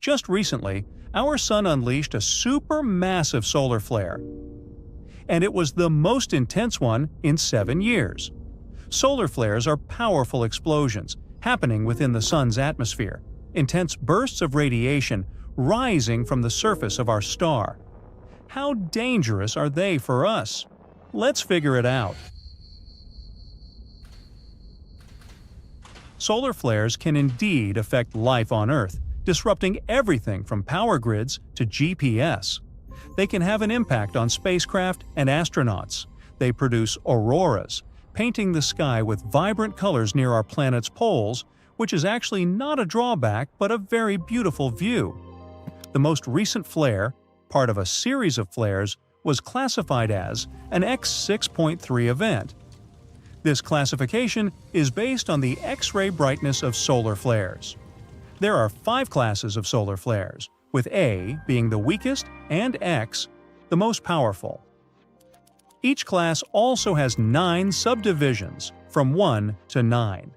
Just recently, our Sun unleashed a supermassive solar flare, and it was the most intense one in 7 years. Solar flares are powerful explosions happening within the Sun's atmosphere, intense bursts of radiation rising from the surface of our star. How dangerous are they for us? Let's figure it out. Solar flares can indeed affect life on Earth, disrupting everything from power grids to GPS. They can have an impact on spacecraft and astronauts. They produce auroras, painting the sky with vibrant colors near our planet's poles, which is actually not a drawback but a very beautiful view. The most recent flare, part of a series of flares, was classified as an X6.3 event. This classification is based on the X-ray brightness of solar flares. There are 5 classes of solar flares, with A being the weakest and X the most powerful. Each class also has 9 subdivisions, from 1 to 9.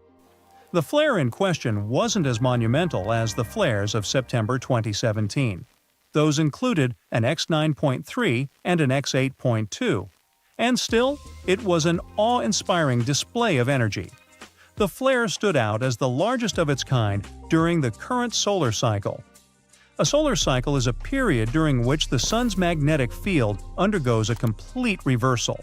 The flare in question wasn't as monumental as the flares of September 2017. Those included an X9.3 and an X8.2. And still, it was an awe-inspiring display of energy. The flare stood out as the largest of its kind during the current solar cycle. A solar cycle is a period during which the Sun's magnetic field undergoes a complete reversal.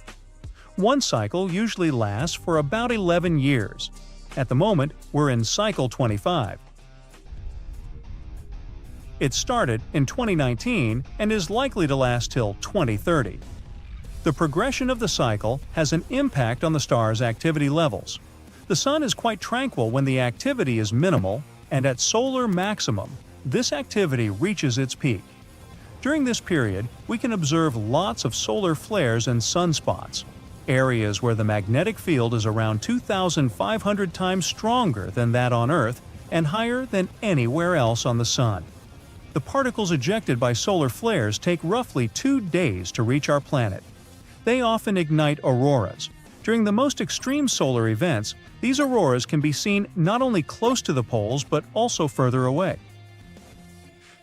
One cycle usually lasts for about 11 years. At the moment, we're in cycle 25. It started in 2019 and is likely to last till 2030. The progression of the cycle has an impact on the star's activity levels. The Sun is quite tranquil when the activity is minimal, and at solar maximum, this activity reaches its peak. During this period, we can observe lots of solar flares and sunspots, areas where the magnetic field is around 2,500 times stronger than that on Earth and higher than anywhere else on the Sun. The particles ejected by solar flares take roughly 2 days to reach our planet. They often ignite auroras. During the most extreme solar events, these auroras can be seen not only close to the poles but also further away.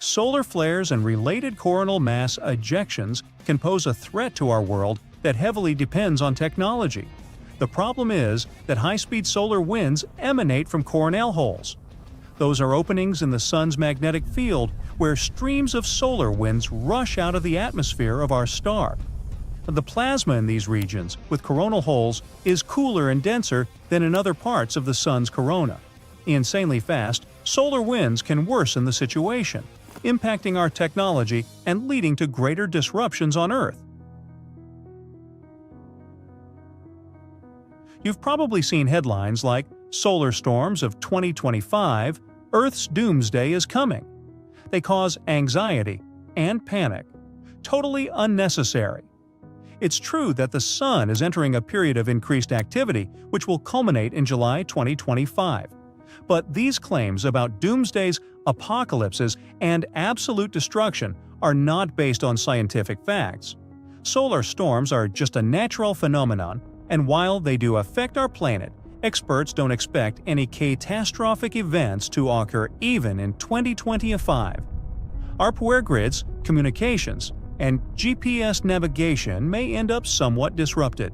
Solar flares and related coronal mass ejections can pose a threat to our world that heavily depends on technology. The problem is that high-speed solar winds emanate from coronal holes. Those are openings in the Sun's magnetic field where streams of solar winds rush out of the atmosphere of our star. The plasma in these regions, with coronal holes, is cooler and denser than in other parts of the Sun's corona. Insanely fast, solar winds can worsen the situation, impacting our technology and leading to greater disruptions on Earth. You've probably seen headlines like, "Solar storms of 2025, Earth's doomsday is coming." They cause anxiety and panic. Totally unnecessary. It's true that the Sun is entering a period of increased activity, which will culminate in July 2025. But these claims about doomsdays, apocalypses, and absolute destruction are not based on scientific facts. Solar storms are just a natural phenomenon, and while they do affect our planet, experts don't expect any catastrophic events to occur even in 2025. Our power grids, communications, and GPS navigation may end up somewhat disrupted.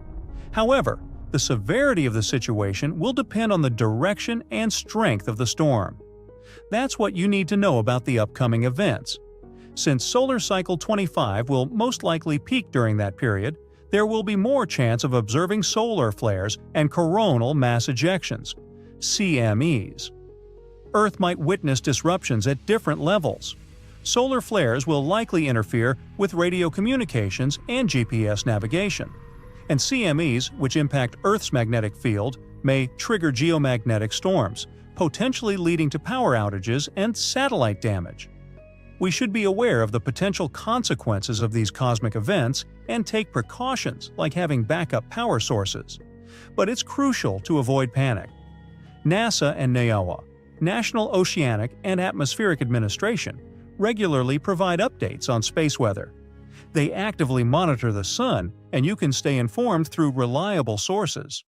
However, the severity of the situation will depend on the direction and strength of the storm. That's what you need to know about the upcoming events. Since solar cycle 25 will most likely peak during that period, there will be more chance of observing solar flares and coronal mass ejections, CMEs. Earth might witness disruptions at different levels. Solar flares will likely interfere with radio communications and GPS navigation. And CMEs, which impact Earth's magnetic field, may trigger geomagnetic storms, potentially leading to power outages and satellite damage. We should be aware of the potential consequences of these cosmic events and take precautions like having backup power sources. But it's crucial to avoid panic. NASA and NOAA, National Oceanic and Atmospheric Administration, regularly provide updates on space weather. They actively monitor the Sun, and you can stay informed through reliable sources.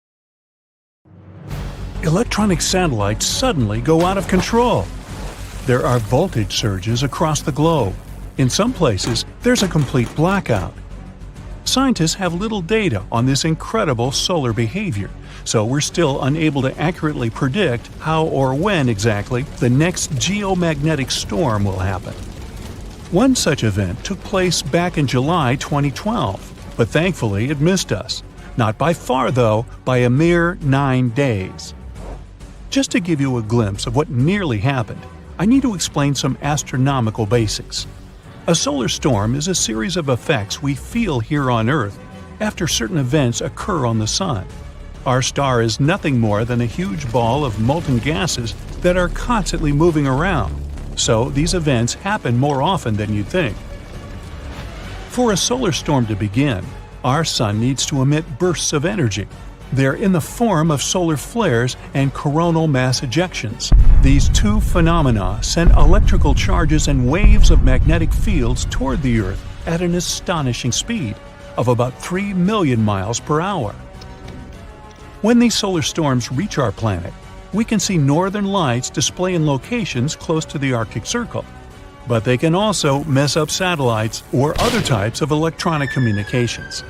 Electronic satellites suddenly go out of control. There are voltage surges across the globe. In some places, there's a complete blackout. Scientists have little data on this incredible solar behavior, so we're still unable to accurately predict how or when exactly the next geomagnetic storm will happen. One such event took place back in July 2012, but thankfully it missed us. Not by far, though, by a mere 9 days. Just to give you a glimpse of what nearly happened, I need to explain some astronomical basics. A solar storm is a series of effects we feel here on Earth after certain events occur on the Sun. Our star is nothing more than a huge ball of molten gases that are constantly moving around, so these events happen more often than you'd think. For a solar storm to begin, our Sun needs to emit bursts of energy. They're in the form of solar flares and coronal mass ejections. These two phenomena send electrical charges and waves of magnetic fields toward the Earth at an astonishing speed of about 3 million miles per hour. When these solar storms reach our planet, we can see northern lights display in locations close to the Arctic Circle. But they can also mess up satellites or other types of electronic communications.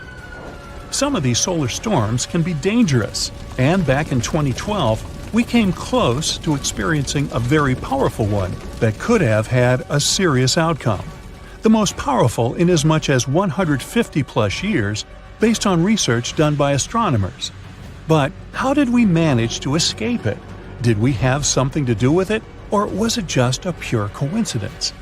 Some of these solar storms can be dangerous, and back in 2012, we came close to experiencing a very powerful one that could have had a serious outcome. The most powerful in as much as 150-plus years, based on research done by astronomers. But how did we manage to escape it? Did we have something to do with it, or was it just a pure coincidence?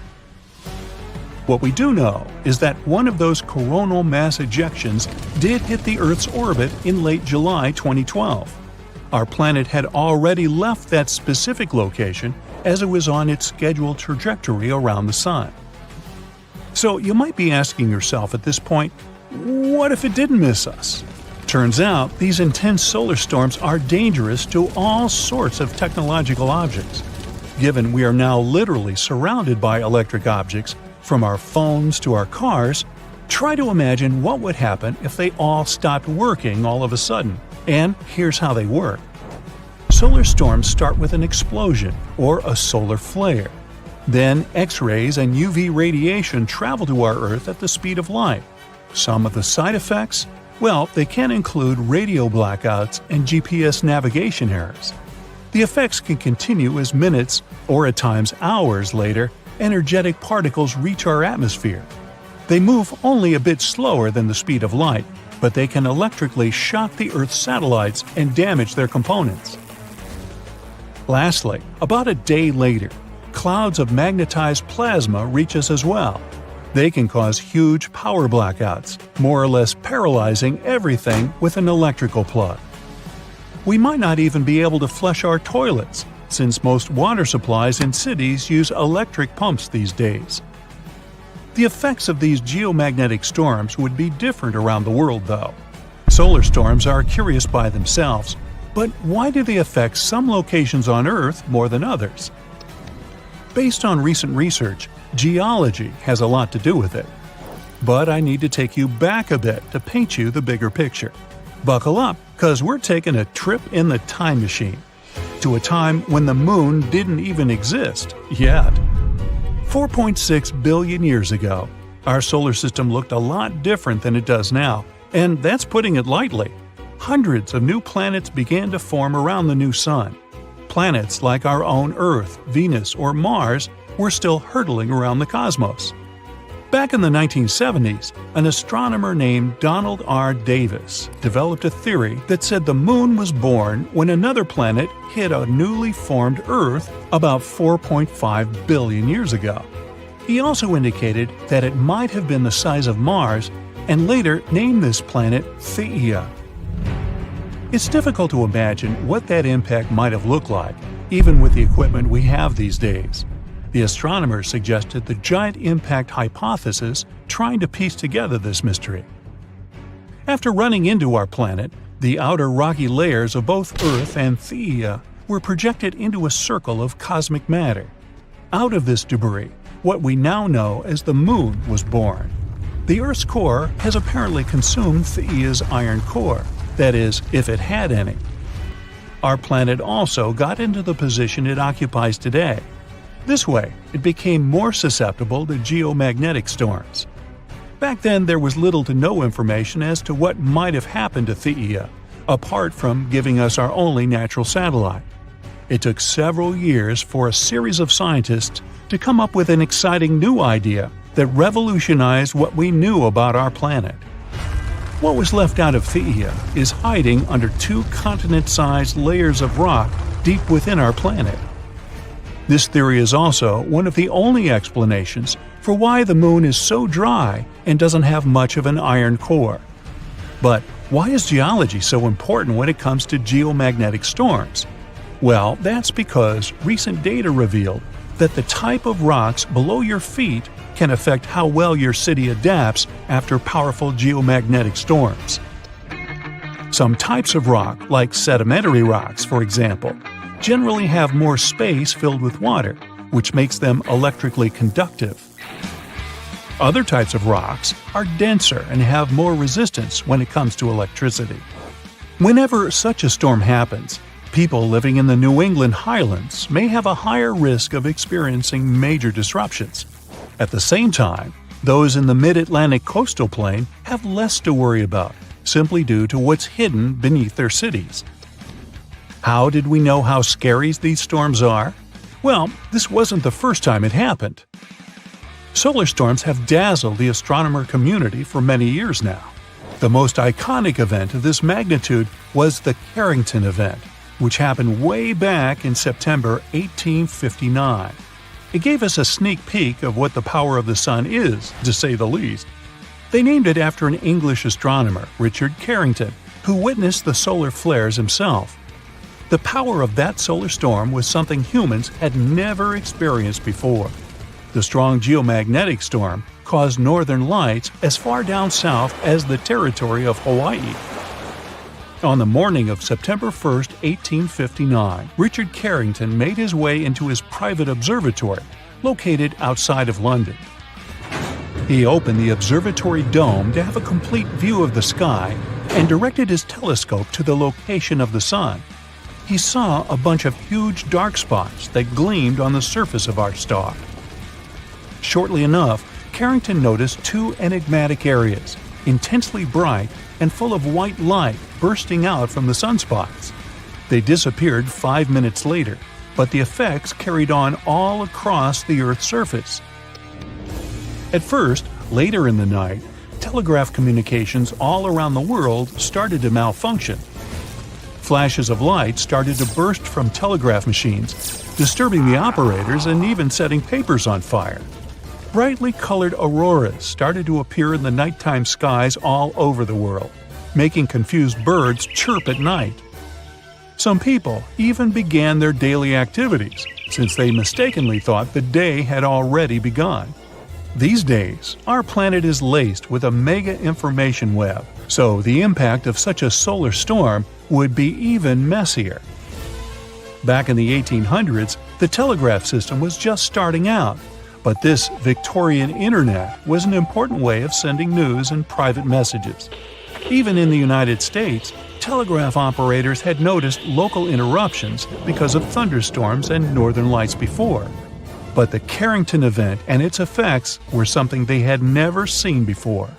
What we do know is that one of those coronal mass ejections did hit the Earth's orbit in late July 2012. Our planet had already left that specific location as it was on its scheduled trajectory around the Sun. So you might be asking yourself at this point, what if it didn't miss us? Turns out these intense solar storms are dangerous to all sorts of technological objects. Given we are now literally surrounded by electric objects, from our phones to our cars, try to imagine what would happen if they all stopped working all of a sudden. And here's how they work. Solar storms start with an explosion, or a solar flare. Then X-rays and UV radiation travel to our Earth at the speed of light. Some of the side effects? Well, they can include radio blackouts and GPS navigation errors. The effects can continue as minutes, or at times hours later, energetic particles reach our atmosphere. They move only a bit slower than the speed of light, but they can electrically shock the Earth's satellites and damage their components. Lastly, about a day later, clouds of magnetized plasma reach us as well. They can cause huge power blackouts, more or less paralyzing everything with an electrical plug. We might not even be able to flush our toilets, since most water supplies in cities use electric pumps these days. The effects of these geomagnetic storms would be different around the world, though. Solar storms are curious by themselves, but why do they affect some locations on Earth more than others? Based on recent research, geology has a lot to do with it. But I need to take you back a bit to paint you the bigger picture. Buckle up, because we're taking a trip in the time machine to a time when the moon didn't even exist yet. 4.6 billion years ago, our solar system looked a lot different than it does now, and that's putting it lightly. Hundreds of new planets began to form around the new sun. Planets like our own Earth, Venus, or Mars were still hurtling around the cosmos. Back in the 1970s, an astronomer named Donald R. Davis developed a theory that said the moon was born when another planet hit a newly formed Earth about 4.5 billion years ago. He also indicated that it might have been the size of Mars and later named this planet Theia. It's difficult to imagine what that impact might have looked like, even with the equipment we have these days. The astronomers suggested the giant impact hypothesis, trying to piece together this mystery. After running into our planet, the outer rocky layers of both Earth and Theia were projected into a circle of cosmic matter. Out of this debris, what we now know as the Moon was born. The Earth's core has apparently consumed Theia's iron core, that is, if it had any. Our planet also got into the position it occupies today. This way, it became more susceptible to geomagnetic storms. Back then, there was little to no information as to what might have happened to Theia, apart from giving us our only natural satellite. It took several years for a series of scientists to come up with an exciting new idea that revolutionized what we knew about our planet. What was left out of Theia is hiding under 2 continent-sized layers of rock deep within our planet. This theory is also one of the only explanations for why the moon is so dry and doesn't have much of an iron core. But why is geology so important when it comes to geomagnetic storms? Well, that's because recent data revealed that the type of rocks below your feet can affect how well your city adapts after powerful geomagnetic storms. Some types of rock, like sedimentary rocks for example, generally have more space filled with water, which makes them electrically conductive. Other types of rocks are denser and have more resistance when it comes to electricity. Whenever such a storm happens, people living in the New England highlands may have a higher risk of experiencing major disruptions. At the same time, those in the mid-Atlantic coastal plain have less to worry about, simply due to what's hidden beneath their cities. How did we know how scary these storms are? Well, this wasn't the first time it happened. Solar storms have dazzled the astronomer community for many years now. The most iconic event of this magnitude was the Carrington event, which happened way back in September 1859. It gave us a sneak peek of what the power of the sun is, to say the least. They named it after an English astronomer, Richard Carrington, who witnessed the solar flares himself. The power of that solar storm was something humans had never experienced before. The strong geomagnetic storm caused northern lights as far down south as the territory of Hawaii. On the morning of September 1, 1859, Richard Carrington made his way into his private observatory, located outside of London. He opened the observatory dome to have a complete view of the sky and directed his telescope to the location of the sun. He saw a bunch of huge dark spots that gleamed on the surface of our star. Shortly enough, Carrington noticed 2 enigmatic areas, intensely bright and full of white light bursting out from the sunspots. They disappeared 5 minutes later, but the effects carried on all across the Earth's surface. At first, later in the night, telegraph communications all around the world started to malfunction. Flashes of light started to burst from telegraph machines, disturbing the operators and even setting papers on fire. Brightly colored auroras started to appear in the nighttime skies all over the world, making confused birds chirp at night. Some people even began their daily activities, since they mistakenly thought the day had already begun. These days, our planet is laced with a mega information web, so the impact of such a solar storm would be even messier. Back in the 1800s, the telegraph system was just starting out, but this Victorian internet was an important way of sending news and private messages. Even in the United States, telegraph operators had noticed local interruptions because of thunderstorms and northern lights before. But the Carrington event and its effects were something they had never seen before.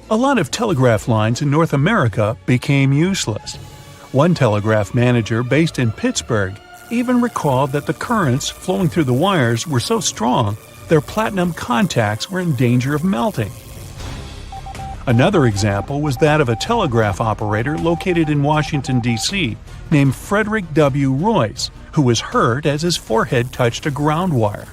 A lot of telegraph lines in North America became useless. One telegraph manager based in Pittsburgh even recalled that the currents flowing through the wires were so strong their platinum contacts were in danger of melting. Another example was that of a telegraph operator located in Washington, D.C., named Frederick W. Royce, who was hurt as his forehead touched a ground wire.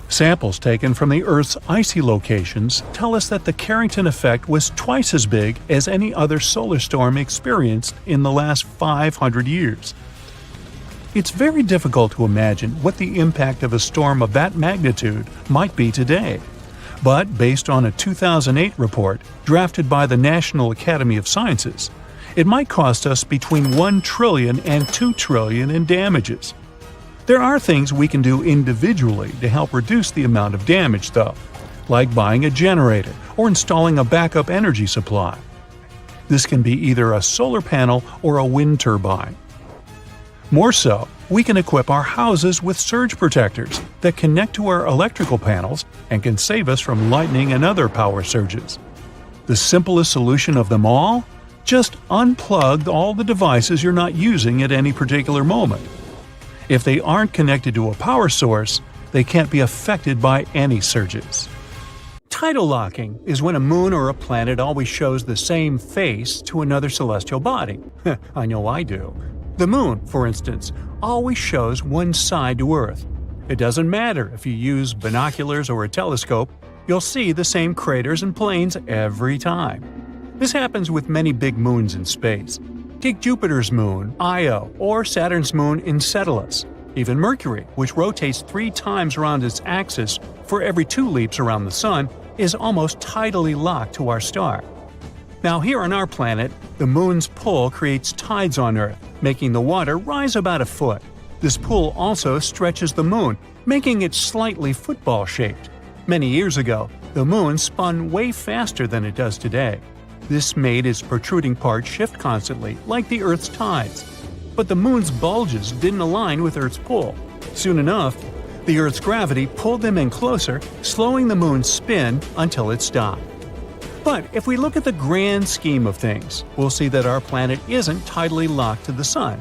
Samples taken from the Earth's icy locations tell us that the Carrington effect was twice as big as any other solar storm experienced in the last 500 years. It's very difficult to imagine what the impact of a storm of that magnitude might be today. But based on a 2008 report drafted by the National Academy of Sciences, it might cost us between $1 trillion and $2 trillion in damages. There are things we can do individually to help reduce the amount of damage, though, like buying a generator or installing a backup energy supply. This can be either a solar panel or a wind turbine. More so, we can equip our houses with surge protectors that connect to our electrical panels and can save us from lightning and other power surges. The simplest solution of them all? Just unplug all the devices you're not using at any particular moment. If they aren't connected to a power source, they can't be affected by any surges. Tidal locking is when a moon or a planet always shows the same face to another celestial body. I know I do. The moon, for instance, always shows one side to Earth. It doesn't matter if you use binoculars or a telescope, you'll see the same craters and plains every time. This happens with many big moons in space. Take Jupiter's moon, Io, or Saturn's moon, Enceladus. Even Mercury, which rotates 3 times around its axis for every 2 leaps around the Sun, is almost tidally locked to our star. Now here on our planet, the moon's pull creates tides on Earth, making the water rise about a foot. This pull also stretches the moon, making it slightly football-shaped. Many years ago, the moon spun way faster than it does today. This made its protruding part shift constantly, like the Earth's tides. But the moon's bulges didn't align with Earth's pull. Soon enough, the Earth's gravity pulled them in closer, slowing the moon's spin until it stopped. But if we look at the grand scheme of things, we'll see that our planet isn't tidally locked to the Sun.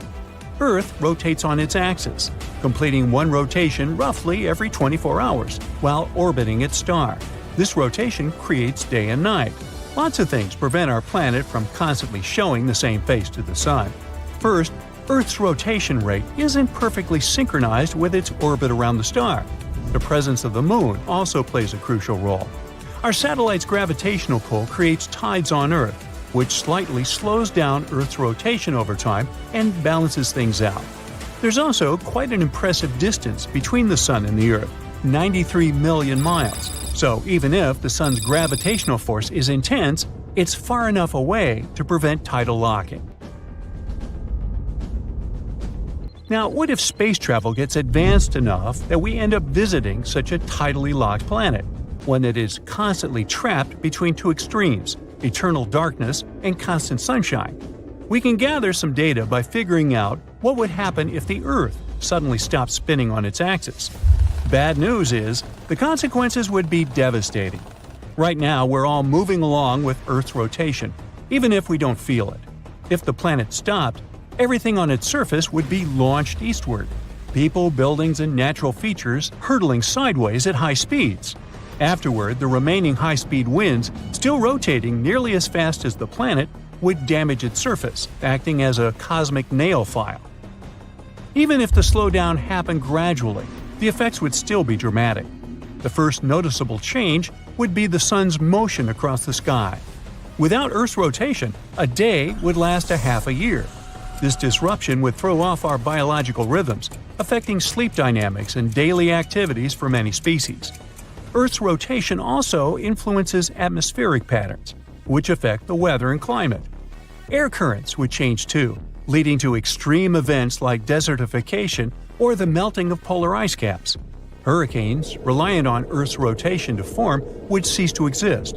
Earth rotates on its axis, completing one rotation roughly every 24 hours, while orbiting its star. This rotation creates day and night. Lots of things prevent our planet from constantly showing the same face to the Sun. First, Earth's rotation rate isn't perfectly synchronized with its orbit around the star. The presence of the moon also plays a crucial role. Our satellite's gravitational pull creates tides on Earth, which slightly slows down Earth's rotation over time and balances things out. There's also quite an impressive distance between the Sun and the Earth, 93 million miles. So even if the Sun's gravitational force is intense, it's far enough away to prevent tidal locking. Now, what if space travel gets advanced enough that we end up visiting such a tidally locked planet, one that is constantly trapped between 2 extremes, eternal darkness and constant sunshine? We can gather some data by figuring out what would happen if the Earth suddenly stopped spinning on its axis. Bad news is, the consequences would be devastating. Right now, we're all moving along with Earth's rotation, even if we don't feel it. If the planet stopped, everything on its surface would be launched eastward. People, buildings, and natural features hurtling sideways at high speeds. Afterward, the remaining high-speed winds, still rotating nearly as fast as the planet, would damage its surface, acting as a cosmic nail file. Even if the slowdown happened gradually, the effects would still be dramatic. The first noticeable change would be the Sun's motion across the sky. Without Earth's rotation, a day would last a half a year. This disruption would throw off our biological rhythms, affecting sleep dynamics and daily activities for many species. Earth's rotation also influences atmospheric patterns, which affect the weather and climate. Air currents would change too, leading to extreme events like desertification or the melting of polar ice caps. Hurricanes, reliant on Earth's rotation to form, would cease to exist.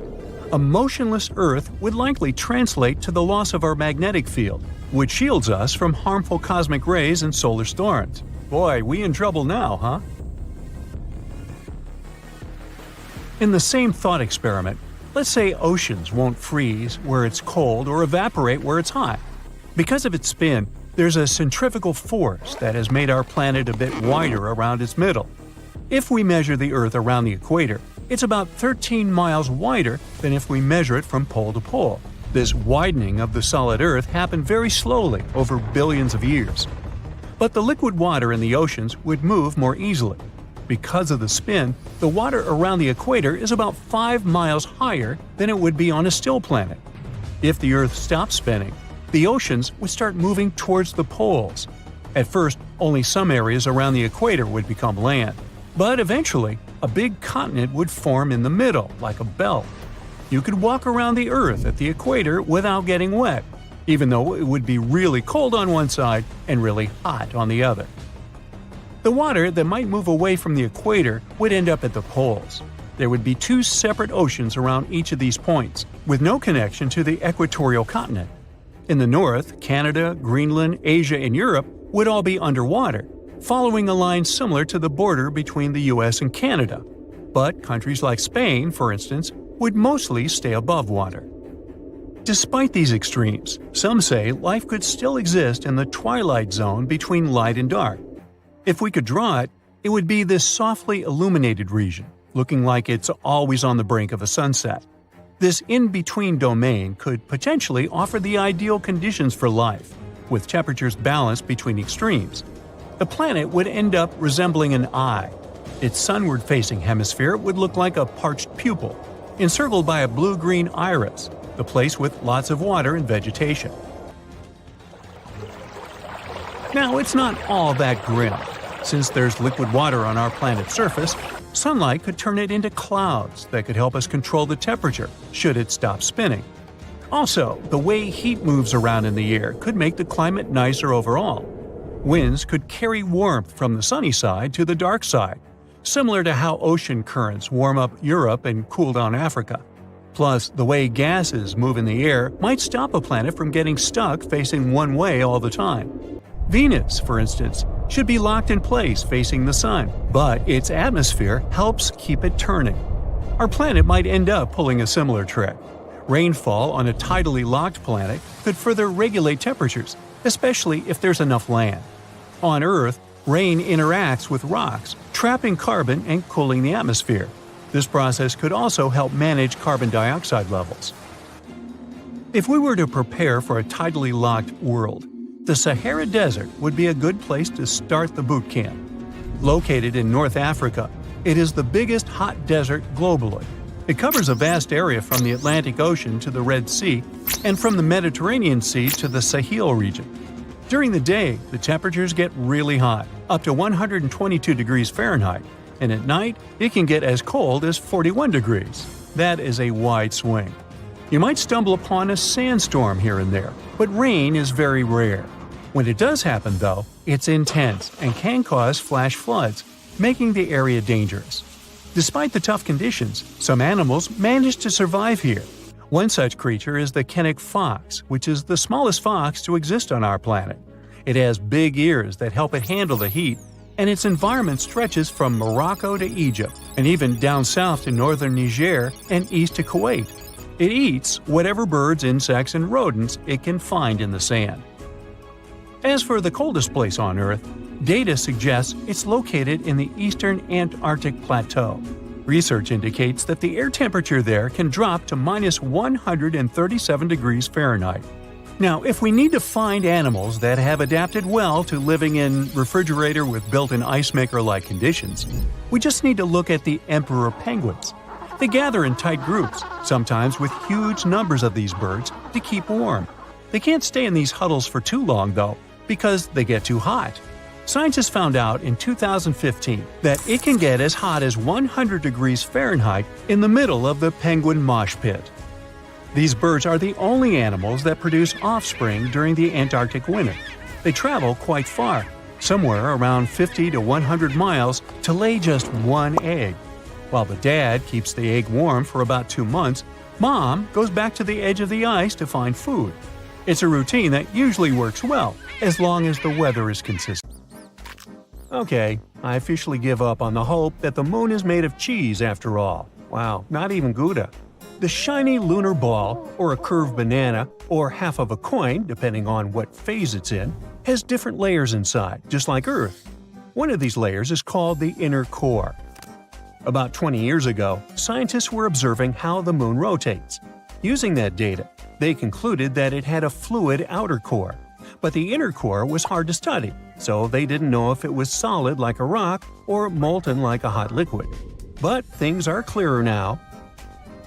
A motionless Earth would likely translate to the loss of our magnetic field, which shields us from harmful cosmic rays and solar storms. Boy, we in trouble now, huh? In the same thought experiment, let's say oceans won't freeze where it's cold or evaporate where it's hot. Because of its spin, there's a centrifugal force that has made our planet a bit wider around its middle. If we measure the Earth around the equator, it's about 13 miles wider than if we measure it from pole to pole. This widening of the solid Earth happened very slowly over billions of years. But the liquid water in the oceans would move more easily. Because of the spin, the water around the equator is about 5 miles higher than it would be on a still planet. If the Earth stopped spinning, the oceans would start moving towards the poles. At first, only some areas around the equator would become land. But eventually, a big continent would form in the middle, like a belt. You could walk around the Earth at the equator without getting wet, even though it would be really cold on one side and really hot on the other. The water that might move away from the equator would end up at the poles. There would be 2 separate oceans around each of these points, with no connection to the equatorial continent. In the north, Canada, Greenland, Asia, and Europe would all be underwater, following a line similar to the border between the US and Canada. But countries like Spain, for instance, would mostly stay above water. Despite these extremes, some say life could still exist in the twilight zone between light and dark. If we could draw it, it would be this softly illuminated region, looking like it's always on the brink of a sunset. This in-between domain could potentially offer the ideal conditions for life, with temperatures balanced between extremes. The planet would end up resembling an eye. Its sunward-facing hemisphere would look like a parched pupil, encircled by a blue-green iris, the place with lots of water and vegetation. Now, it's not all that grim. Since there's liquid water on our planet's surface, sunlight could turn it into clouds that could help us control the temperature should it stop spinning. Also, the way heat moves around in the air could make the climate nicer overall. Winds could carry warmth from the sunny side to the dark side, similar to how ocean currents warm up Europe and cool down Africa. Plus, the way gases move in the air might stop a planet from getting stuck facing one way all the time. Venus, for instance, should be locked in place facing the sun, but its atmosphere helps keep it turning. Our planet might end up pulling a similar trick. Rainfall on a tidally locked planet could further regulate temperatures, especially if there's enough land. On Earth, rain interacts with rocks, trapping carbon and cooling the atmosphere. This process could also help manage carbon dioxide levels. If we were to prepare for a tidally locked world, the Sahara Desert would be a good place to start the boot camp. Located in North Africa, it is the biggest hot desert globally. It covers a vast area from the Atlantic Ocean to the Red Sea and from the Mediterranean Sea to the Sahel region. During the day, the temperatures get really hot, up to 122 degrees Fahrenheit, and at night, it can get as cold as 41 degrees. That is a wide swing. You might stumble upon a sandstorm here and there, but rain is very rare. When it does happen, though, it's intense and can cause flash floods, making the area dangerous. Despite the tough conditions, some animals manage to survive here. One such creature is the Kenneck fox, which is the smallest fox to exist on our planet. It has big ears that help it handle the heat, and its environment stretches from Morocco to Egypt, and even down south to northern Niger and east to Kuwait. It eats whatever birds, insects, and rodents it can find in the sand. As for the coldest place on Earth, data suggests it's located in the eastern Antarctic Plateau. Research indicates that the air temperature there can drop to minus 137 degrees Fahrenheit. Now, if we need to find animals that have adapted well to living in refrigerator with built-in ice maker-like conditions, we just need to look at the emperor penguins. They gather in tight groups, sometimes with huge numbers of these birds, to keep warm. They can't stay in these huddles for too long, though, because they get too hot. Scientists found out in 2015 that it can get as hot as 100 degrees Fahrenheit in the middle of the penguin mosh pit. These birds are the only animals that produce offspring during the Antarctic winter. They travel quite far, somewhere around 50 to 100 miles, to lay just one egg. While the dad keeps the egg warm for about 2 months, mom goes back to the edge of the ice to find food. It's a routine that usually works well, as long as the weather is consistent. Okay, I officially give up on the hope that the moon is made of cheese after all. Wow, not even Gouda. The shiny lunar ball, or a curved banana, or half of a coin, depending on what phase it's in, has different layers inside, just like Earth. One of these layers is called the inner core. About 20 years ago, scientists were observing how the moon rotates. Using that data, they concluded that it had a fluid outer core. But the inner core was hard to study, so they didn't know if it was solid like a rock or molten like a hot liquid. But things are clearer now.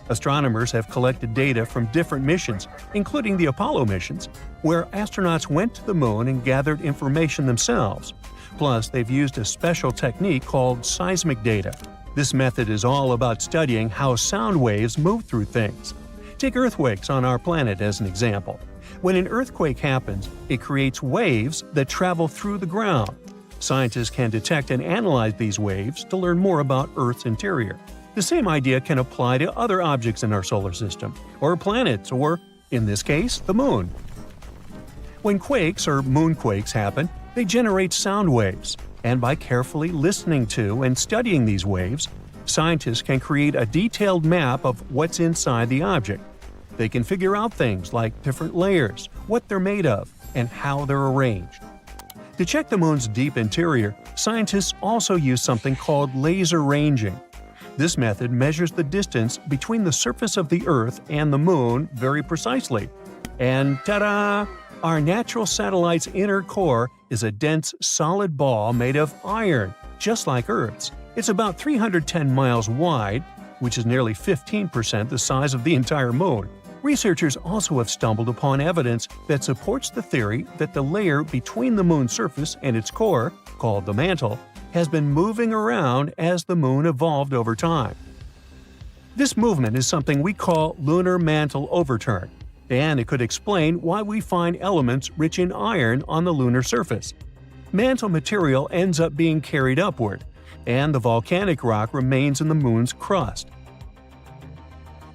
Astronomers have collected data from different missions, including the Apollo missions, where astronauts went to the moon and gathered information themselves. Plus, they've used a special technique called seismic data. This method is all about studying how sound waves move through things. Take earthquakes on our planet as an example. When an earthquake happens, it creates waves that travel through the ground. Scientists can detect and analyze these waves to learn more about Earth's interior. The same idea can apply to other objects in our solar system, or planets, or, in this case, the moon. When quakes or moonquakes happen, They generate sound waves, and by carefully listening to and studying these waves, scientists can create a detailed map of what's inside the object. They can figure out things like different layers, what they're made of, and how they're arranged. To check the moon's deep interior, scientists also use something called laser ranging. This method measures the distance between the surface of the Earth and the moon very precisely. And ta-da! Our natural satellite's inner core is a dense, solid ball made of iron, just like Earth's. It's about 310 miles wide, which is nearly 15% the size of the entire moon. Researchers also have stumbled upon evidence that supports the theory that the layer between the moon's surface and its core, called the mantle, has been moving around as the moon evolved over time. This movement is something we call lunar mantle overturn, and it could explain why we find elements rich in iron on the lunar surface. Mantle material ends up being carried upward, and the volcanic rock remains in the moon's crust.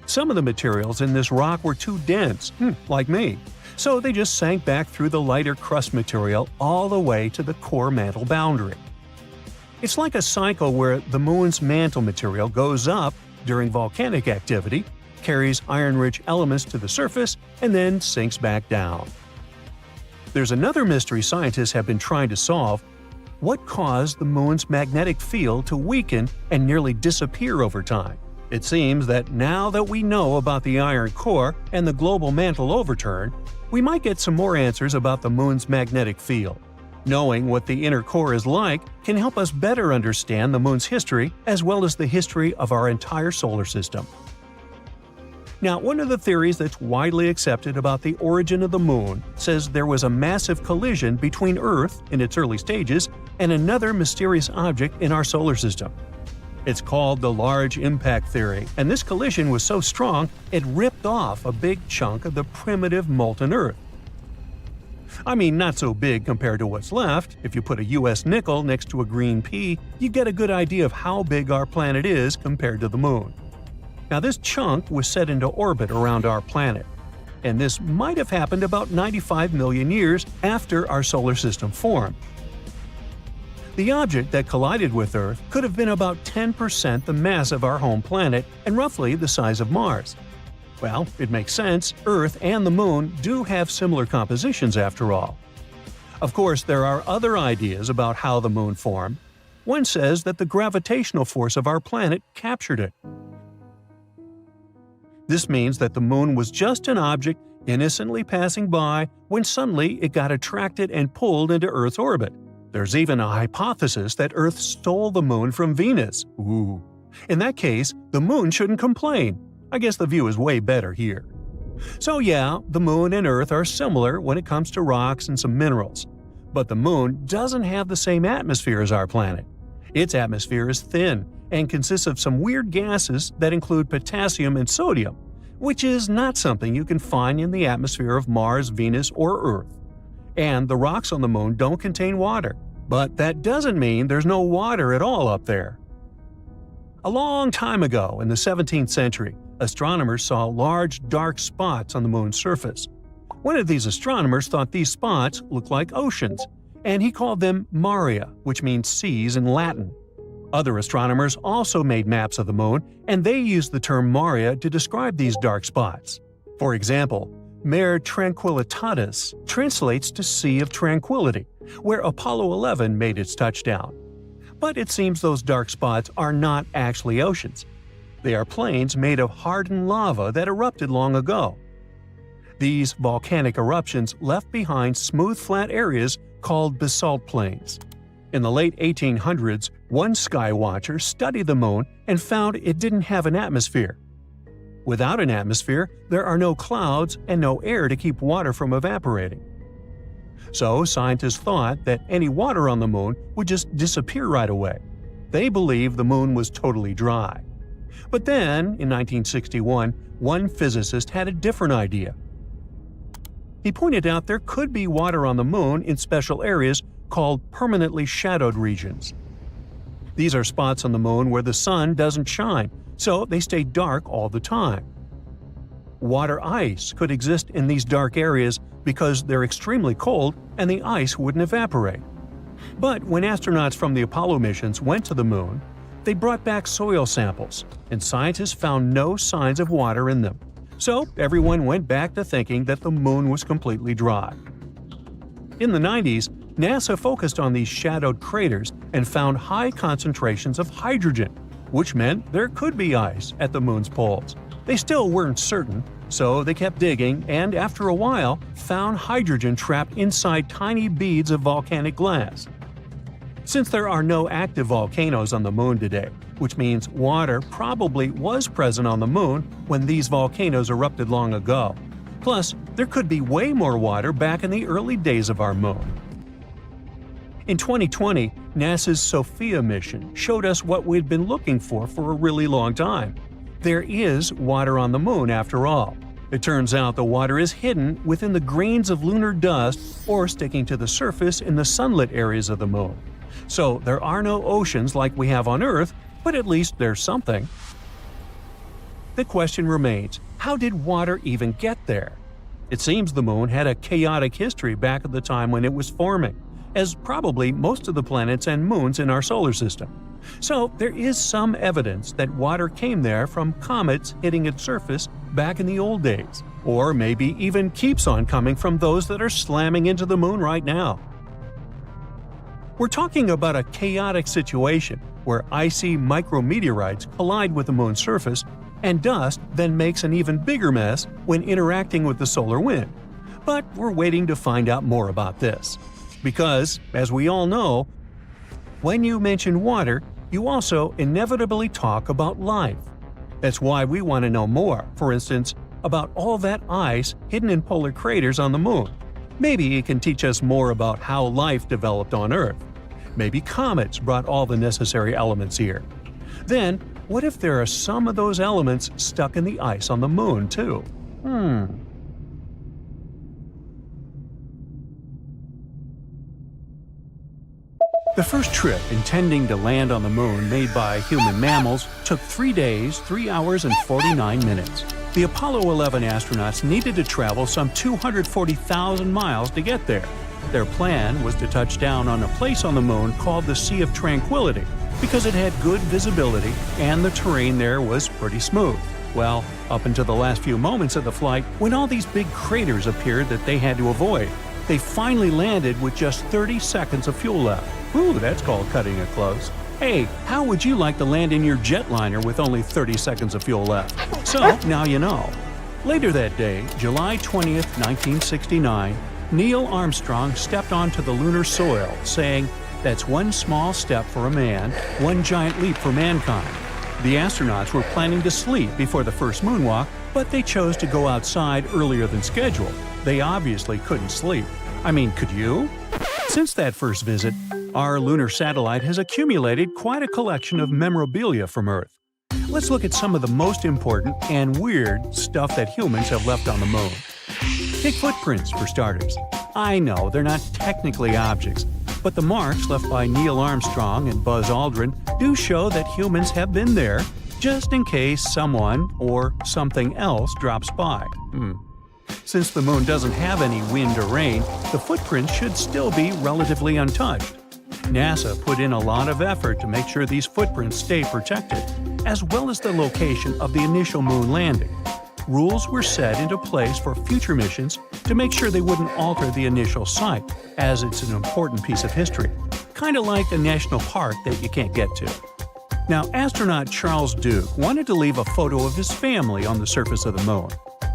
Some of the materials in this rock were too dense, like me, so they just sank back through the lighter crust material all the way to the core mantle boundary. It's like a cycle where the moon's mantle material goes up during volcanic activity, carries iron-rich elements to the surface, and then sinks back down. There's another mystery scientists have been trying to solve: what caused the moon's magnetic field to weaken and nearly disappear over time? It seems that now that we know about the iron core and the global mantle overturn, we might get some more answers about the moon's magnetic field. Knowing what the inner core is like can help us better understand the moon's history as well as the history of our entire solar system. Now, one of the theories that's widely accepted about the origin of the moon says there was a massive collision between Earth in its early stages and another mysterious object in our solar system. It's called the Large Impact Theory, and this collision was so strong it ripped off a big chunk of the primitive molten Earth. I mean, not so big compared to what's left. If you put a US nickel next to a green pea, you get a good idea of how big our planet is compared to the moon. Now, this chunk was set into orbit around our planet, and this might have happened about 95 million years after our solar system formed. The object that collided with Earth could have been about 10% the mass of our home planet and roughly the size of Mars. Well, it makes sense. Earth and the Moon do have similar compositions after all. Of course, there are other ideas about how the Moon formed. One says that the gravitational force of our planet captured it. This means that the Moon was just an object innocently passing by when suddenly it got attracted and pulled into Earth's orbit. There's even a hypothesis that Earth stole the Moon from Venus. Ooh. In that case, the Moon shouldn't complain. I guess the view is way better here. So yeah, the Moon and Earth are similar when it comes to rocks and some minerals. But the Moon doesn't have the same atmosphere as our planet. Its atmosphere is thin and consists of some weird gases that include potassium and sodium, which is not something you can find in the atmosphere of Mars, Venus, or Earth. And the rocks on the Moon don't contain water. But that doesn't mean there's no water at all up there. A long time ago, in the 17th century, astronomers saw large dark spots on the Moon's surface. One of these astronomers thought these spots looked like oceans, and he called them maria, which means seas in Latin. Other astronomers also made maps of the Moon, and they used the term maria to describe these dark spots. For example, Mare Tranquillitatis translates to Sea of Tranquility, where Apollo 11 made its touchdown. But it seems those dark spots are not actually oceans. They are plains made of hardened lava that erupted long ago. These volcanic eruptions left behind smooth flat areas called basalt plains. In the late 1800s, one sky watcher studied the Moon and found it didn't have an atmosphere. Without an atmosphere, there are no clouds and no air to keep water from evaporating. So scientists thought that any water on the Moon would just disappear right away. They believed the Moon was totally dry. But then, in 1961, one physicist had a different idea. He pointed out there could be water on the Moon in special areas called permanently shadowed regions. These are spots on the Moon where the sun doesn't shine, so they stay dark all the time. water ice could exist in these dark areas because they're extremely cold and the ice wouldn't evaporate. But when astronauts from the Apollo missions went to the moon, they brought back soil samples, and scientists found no signs of water in them. So everyone went back to thinking that the moon was completely dry. In the 90s, NASA focused on these shadowed craters and found high concentrations of hydrogen, which meant there could be ice at the moon's poles. They still weren't certain, so they kept digging and after a while found hydrogen trapped inside tiny beads of volcanic glass. Since there are no active volcanoes on the moon today, which means water probably was present on the moon when these volcanoes erupted long ago. Plus, there could be way more water back in the early days of our moon. In 2020, NASA's SOFIA mission showed us what we'd been looking for a really long time. There is water on the moon after all. It turns out the water is hidden within the grains of lunar dust or sticking to the surface in the sunlit areas of the moon. So there are no oceans like we have on Earth, but at least there's something. The question remains, how did water even get there? It seems the moon had a chaotic history back at the time when it was forming, as probably most of the planets and moons in our solar system. So there is some evidence that water came there from comets hitting its surface back in the old days, or maybe even keeps on coming from those that are slamming into the moon right now. We're talking about a chaotic situation where icy micrometeorites collide with the moon's surface, and dust then makes an even bigger mess when interacting with the solar wind. But we're waiting to find out more about this. Because, as we all know, when you mention water, you also inevitably talk about life. That's why we want to know more, for instance, about all that ice hidden in polar craters on the moon. Maybe it can teach us more about how life developed on Earth. Maybe comets brought all the necessary elements here. Then, what if there are some of those elements stuck in the ice on the moon, too? The first trip intending to land on the moon made by human mammals took 3 days, 3 hours, and 49 minutes. The Apollo 11 astronauts needed to travel some 240,000 miles to get there. Their plan was to touch down on a place on the moon called the Sea of Tranquility because it had good visibility and the terrain there was pretty smooth. Well, up until the last few moments of the flight, when all these big craters appeared that they had to avoid, they finally landed with just 30 seconds of fuel left. Ooh, that's called cutting it close. Hey, how would you like to land in your jetliner with only 30 seconds of fuel left? So, now you know. Later that day, July 20th, 1969, Neil Armstrong stepped onto the lunar soil, saying, "That's one small step for a man, one giant leap for mankind." The astronauts were planning to sleep before the first moonwalk, but they chose to go outside earlier than scheduled. They obviously couldn't sleep. I mean, could you? Since that first visit, our lunar satellite has accumulated quite a collection of memorabilia from Earth. Let's look at some of the most important and weird stuff that humans have left on the moon. Take footprints, for starters. I know they're not technically objects, but the marks left by Neil Armstrong and Buzz Aldrin do show that humans have been there, just in case someone or something else drops by. Since the moon doesn't have any wind or rain, the footprints should still be relatively untouched. NASA put in a lot of effort to make sure these footprints stay protected, as well as the location of the initial moon landing. Rules were set into place for future missions to make sure they wouldn't alter the initial site, as it's an important piece of history, kind of like a national park that you can't get to. Now, astronaut Charles Duke wanted to leave a photo of his family on the surface of the moon.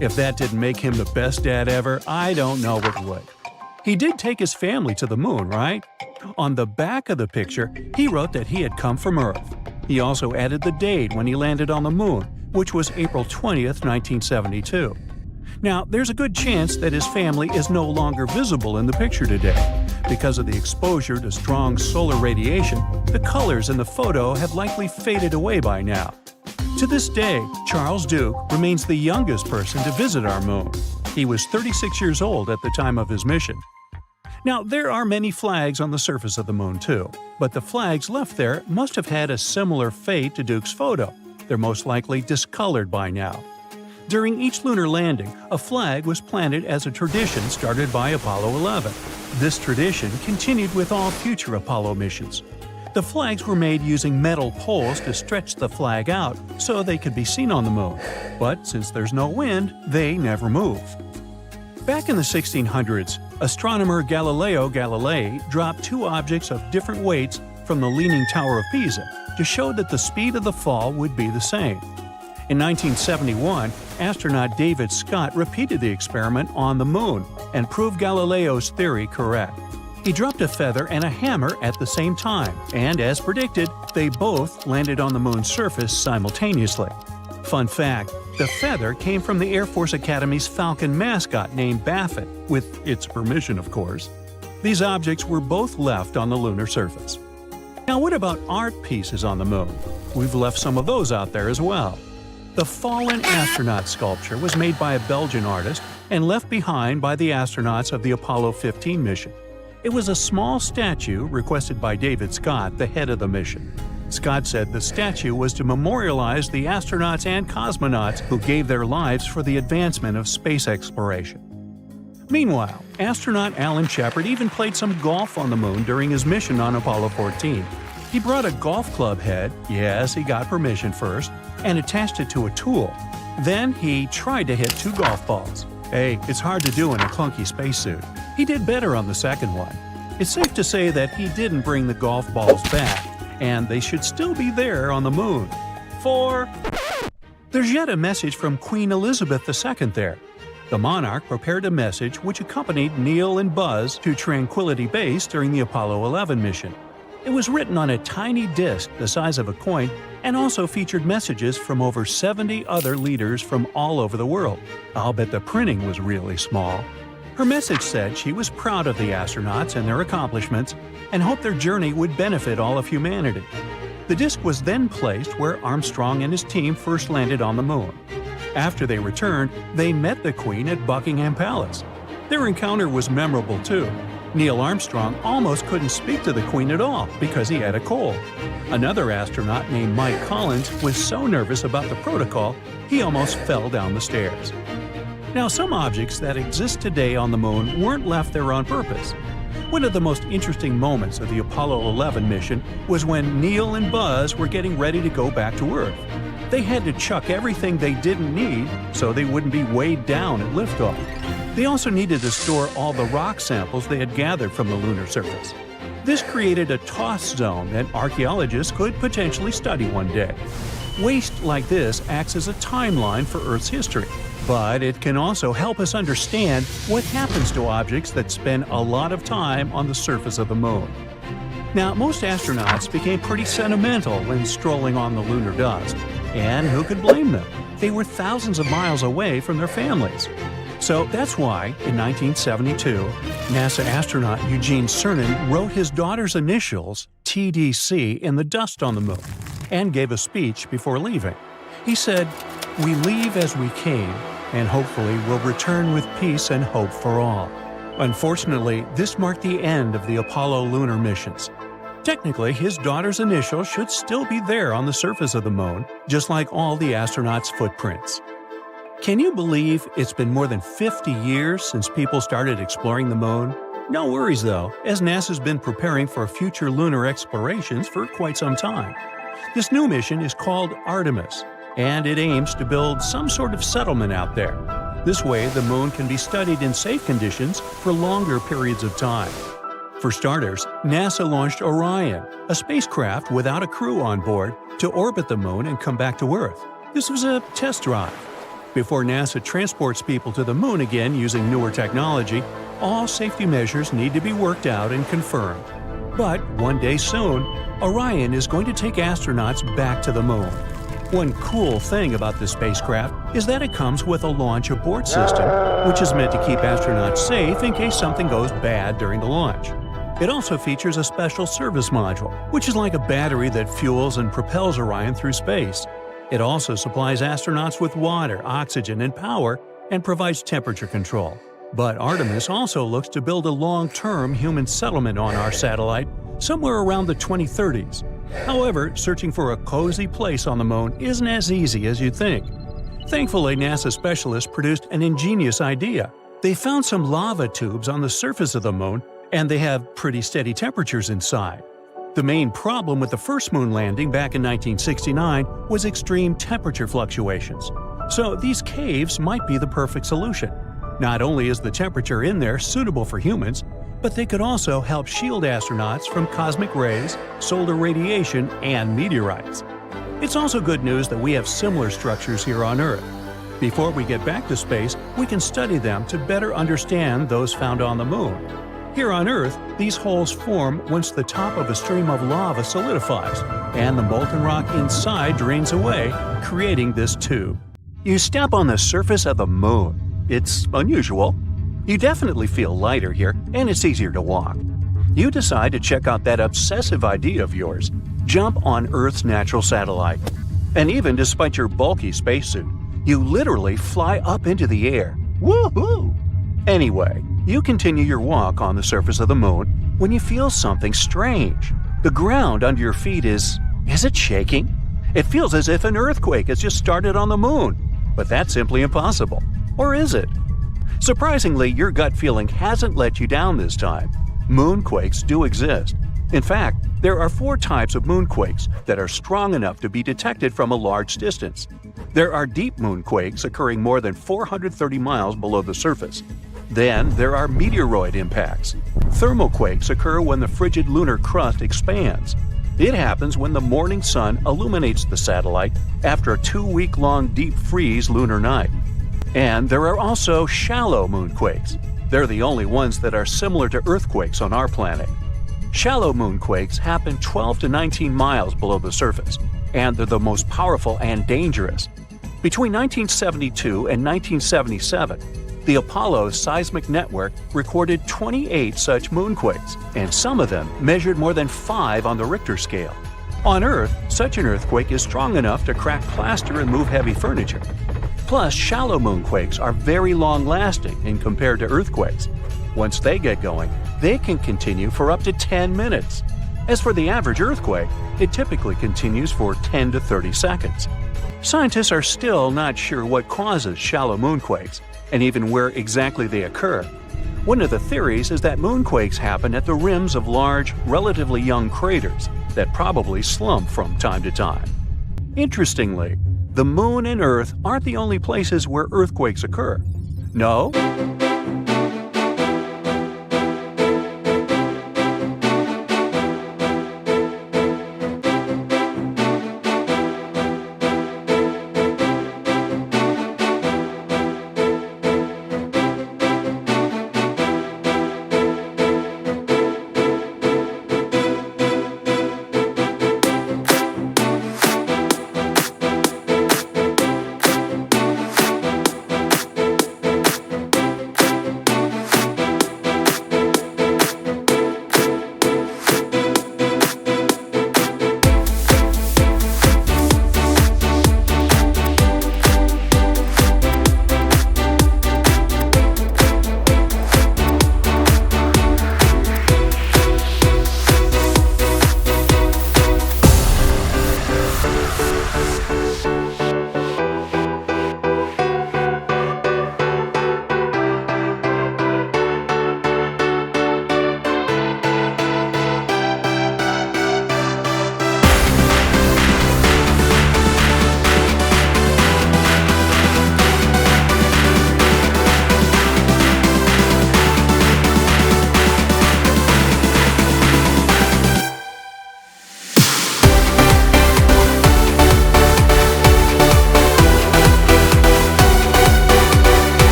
If that didn't make him the best dad ever, I don't know what would. He did take his family to the moon, right? On the back of the picture, he wrote that he had come from Earth. He also added the date when he landed on the moon, which was April 20th, 1972. Now, there's a good chance that his family is no longer visible in the picture today. Because of the exposure to strong solar radiation, the colors in the photo have likely faded away by now. To this day, Charles Duke remains the youngest person to visit our moon. He was 36 years old at the time of his mission. Now, there are many flags on the surface of the moon too, but the flags left there must have had a similar fate to Duke's photo. They're most likely discolored by now. During each lunar landing, a flag was planted as a tradition started by Apollo 11. This tradition continued with all future Apollo missions. The flags were made using metal poles to stretch the flag out so they could be seen on the moon. But since there's no wind, they never move. Back in the 1600s, astronomer Galileo Galilei dropped two objects of different weights from the Leaning Tower of Pisa to show that the speed of the fall would be the same. In 1971, astronaut David Scott repeated the experiment on the moon and proved Galileo's theory correct. He dropped a feather and a hammer at the same time, and as predicted, they both landed on the moon's surface simultaneously. Fun fact, the feather came from the Air Force Academy's Falcon mascot named Baffin, with its permission, of course. These objects were both left on the lunar surface. Now, what about art pieces on the moon? We've left some of those out there as well. The Fallen Astronaut sculpture was made by a Belgian artist and left behind by the astronauts of the Apollo 15 mission. It was a small statue requested by David Scott, the head of the mission. Scott said the statue was to memorialize the astronauts and cosmonauts who gave their lives for the advancement of space exploration. Meanwhile, astronaut Alan Shepard even played some golf on the moon during his mission on Apollo 14. He brought a golf club head, yes, he got permission first, and attached it to a tool. Then he tried to hit two golf balls. Hey, it's hard to do in a clunky spacesuit. He did better on the second one. It's safe to say that he didn't bring the golf balls back, and they should still be there on the moon. There's yet a message from Queen Elizabeth II there. The monarch prepared a message which accompanied Neil and Buzz to Tranquility Base during the Apollo 11 mission. It was written on a tiny disc the size of a coin and also featured messages from over 70 other leaders from all over the world. I'll bet the printing was really small. Her message said she was proud of the astronauts and their accomplishments and hoped their journey would benefit all of humanity. The disc was then placed where Armstrong and his team first landed on the moon. After they returned, they met the Queen at Buckingham Palace. Their encounter was memorable too. Neil Armstrong almost couldn't speak to the Queen at all because he had a cold. Another astronaut named Mike Collins was so nervous about the protocol, he almost fell down the stairs. Now, some objects that exist today on the moon weren't left there on purpose. One of the most interesting moments of the Apollo 11 mission was when Neil and Buzz were getting ready to go back to Earth. They had to chuck everything they didn't need so they wouldn't be weighed down at liftoff. They also needed to store all the rock samples they had gathered from the lunar surface. This created a toss zone that archaeologists could potentially study one day. Waste like this acts as a timeline for Earth's history, but it can also help us understand what happens to objects that spend a lot of time on the surface of the moon. Now, most astronauts became pretty sentimental when strolling on the lunar dust, and who could blame them? They were thousands of miles away from their families. So that's why, in 1972, NASA astronaut Eugene Cernan wrote his daughter's initials, TDC, in the dust on the moon, and gave a speech before leaving. He said, "We leave as we came, and hopefully will return with peace and hope for all." Unfortunately, this marked the end of the Apollo lunar missions. Technically, his daughter's initials should still be there on the surface of the moon, just like all the astronauts' footprints. Can you believe it's been more than 50 years since people started exploring the moon? No worries though, as NASA's been preparing for future lunar explorations for quite some time. This new mission is called Artemis, and it aims to build some sort of settlement out there. This way, the moon can be studied in safe conditions for longer periods of time. For starters, NASA launched Orion, a spacecraft without a crew on board, to orbit the moon and come back to Earth. This was a test drive. Before NASA transports people to the moon again using newer technology, all safety measures need to be worked out and confirmed. But one day soon, Orion is going to take astronauts back to the moon. One cool thing about this spacecraft is that it comes with a launch abort system, which is meant to keep astronauts safe in case something goes bad during the launch. It also features a special service module, which is like a battery that fuels and propels Orion through space. It also supplies astronauts with water, oxygen, and power, and provides temperature control. But Artemis also looks to build a long-term human settlement on our satellite somewhere around the 2030s. However, searching for a cozy place on the moon isn't as easy as you'd think. Thankfully, NASA specialists produced an ingenious idea. They found some lava tubes on the surface of the moon, and they have pretty steady temperatures inside. The main problem with the first moon landing back in 1969 was extreme temperature fluctuations. So these caves might be the perfect solution. Not only is the temperature in there suitable for humans, but they could also help shield astronauts from cosmic rays, solar radiation, and meteorites. It's also good news that we have similar structures here on Earth. Before we get back to space, we can study them to better understand those found on the moon. Here on Earth, these holes form once the top of a stream of lava solidifies, and the molten rock inside drains away, creating this tube. You step on the surface of the moon. It's unusual. You definitely feel lighter here, and it's easier to walk. You decide to check out that obsessive idea of yours. Jump on Earth's natural satellite. And even despite your bulky spacesuit, you literally fly up into the air. Woohoo! Anyway, you continue your walk on the surface of the moon when you feel something strange. The ground under your feet is it shaking? It feels as if an earthquake has just started on the moon. But that's simply impossible. Or is it? Surprisingly, your gut feeling hasn't let you down this time. Moonquakes do exist. In fact, there are 4 types of moonquakes that are strong enough to be detected from a large distance. There are deep moonquakes occurring more than 430 miles below the surface. Then there are meteoroid impacts. Thermoquakes occur when the frigid lunar crust expands. It happens when the morning sun illuminates the satellite after a 2-week-long deep freeze lunar night. And there are also shallow moonquakes. They're the only ones that are similar to earthquakes on our planet. Shallow moonquakes happen 12 to 19 miles below the surface, and they're the most powerful and dangerous. Between 1972 and 1977, the Apollo seismic network recorded 28 such moonquakes, and some of them measured more than 5 on the Richter scale. On Earth, such an earthquake is strong enough to crack plaster and move heavy furniture. Plus, shallow moonquakes are very long-lasting in compared to earthquakes. Once they get going, they can continue for up to 10 minutes. As for the average earthquake, it typically continues for 10 to 30 seconds. Scientists are still not sure what causes shallow moonquakes, and even where exactly they occur. One of the theories is that moonquakes happen at the rims of large, relatively young craters that probably slump from time to time. Interestingly, the Moon and Earth aren't the only places where earthquakes occur. No?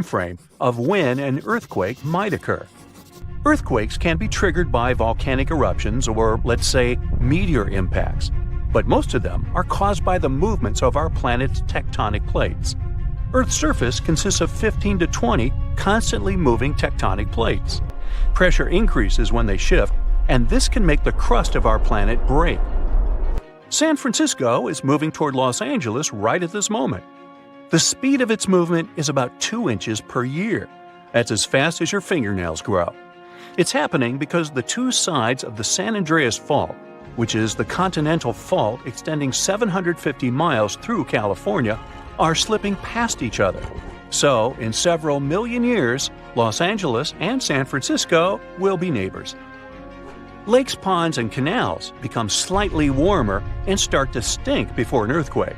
time frame of when an earthquake might occur. Earthquakes can be triggered by volcanic eruptions or, let's say, meteor impacts, but most of them are caused by the movements of our planet's tectonic plates. Earth's surface consists of 15 to 20 constantly moving tectonic plates. Pressure increases when they shift, and this can make the crust of our planet break. San Francisco is moving toward Los Angeles right at this moment. The speed of its movement is about 2 inches per year. That's as fast as your fingernails grow. It's happening because the two sides of the San Andreas Fault, which is the continental fault extending 750 miles through California, are slipping past each other. So, in several million years, Los Angeles and San Francisco will be neighbors. Lakes, ponds, and canals become slightly warmer and start to stink before an earthquake.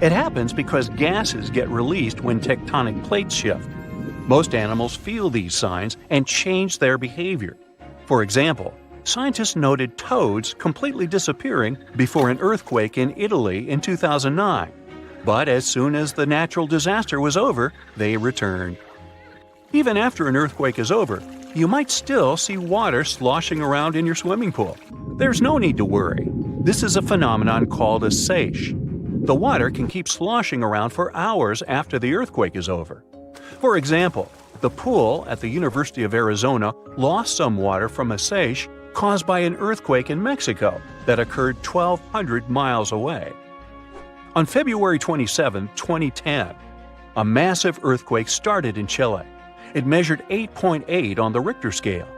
It happens because gases get released when tectonic plates shift. Most animals feel these signs and change their behavior. For example, scientists noted toads completely disappearing before an earthquake in Italy in 2009. But as soon as the natural disaster was over, they returned. Even after an earthquake is over, you might still see water sloshing around in your swimming pool. There's no need to worry. This is a phenomenon called a seiche. The water can keep sloshing around for hours after the earthquake is over. For example, the pool at the University of Arizona lost some water from a seiche caused by an earthquake in Mexico that occurred 1,200 miles away. On February 27, 2010, a massive earthquake started in Chile. It measured 8.8 on the Richter scale.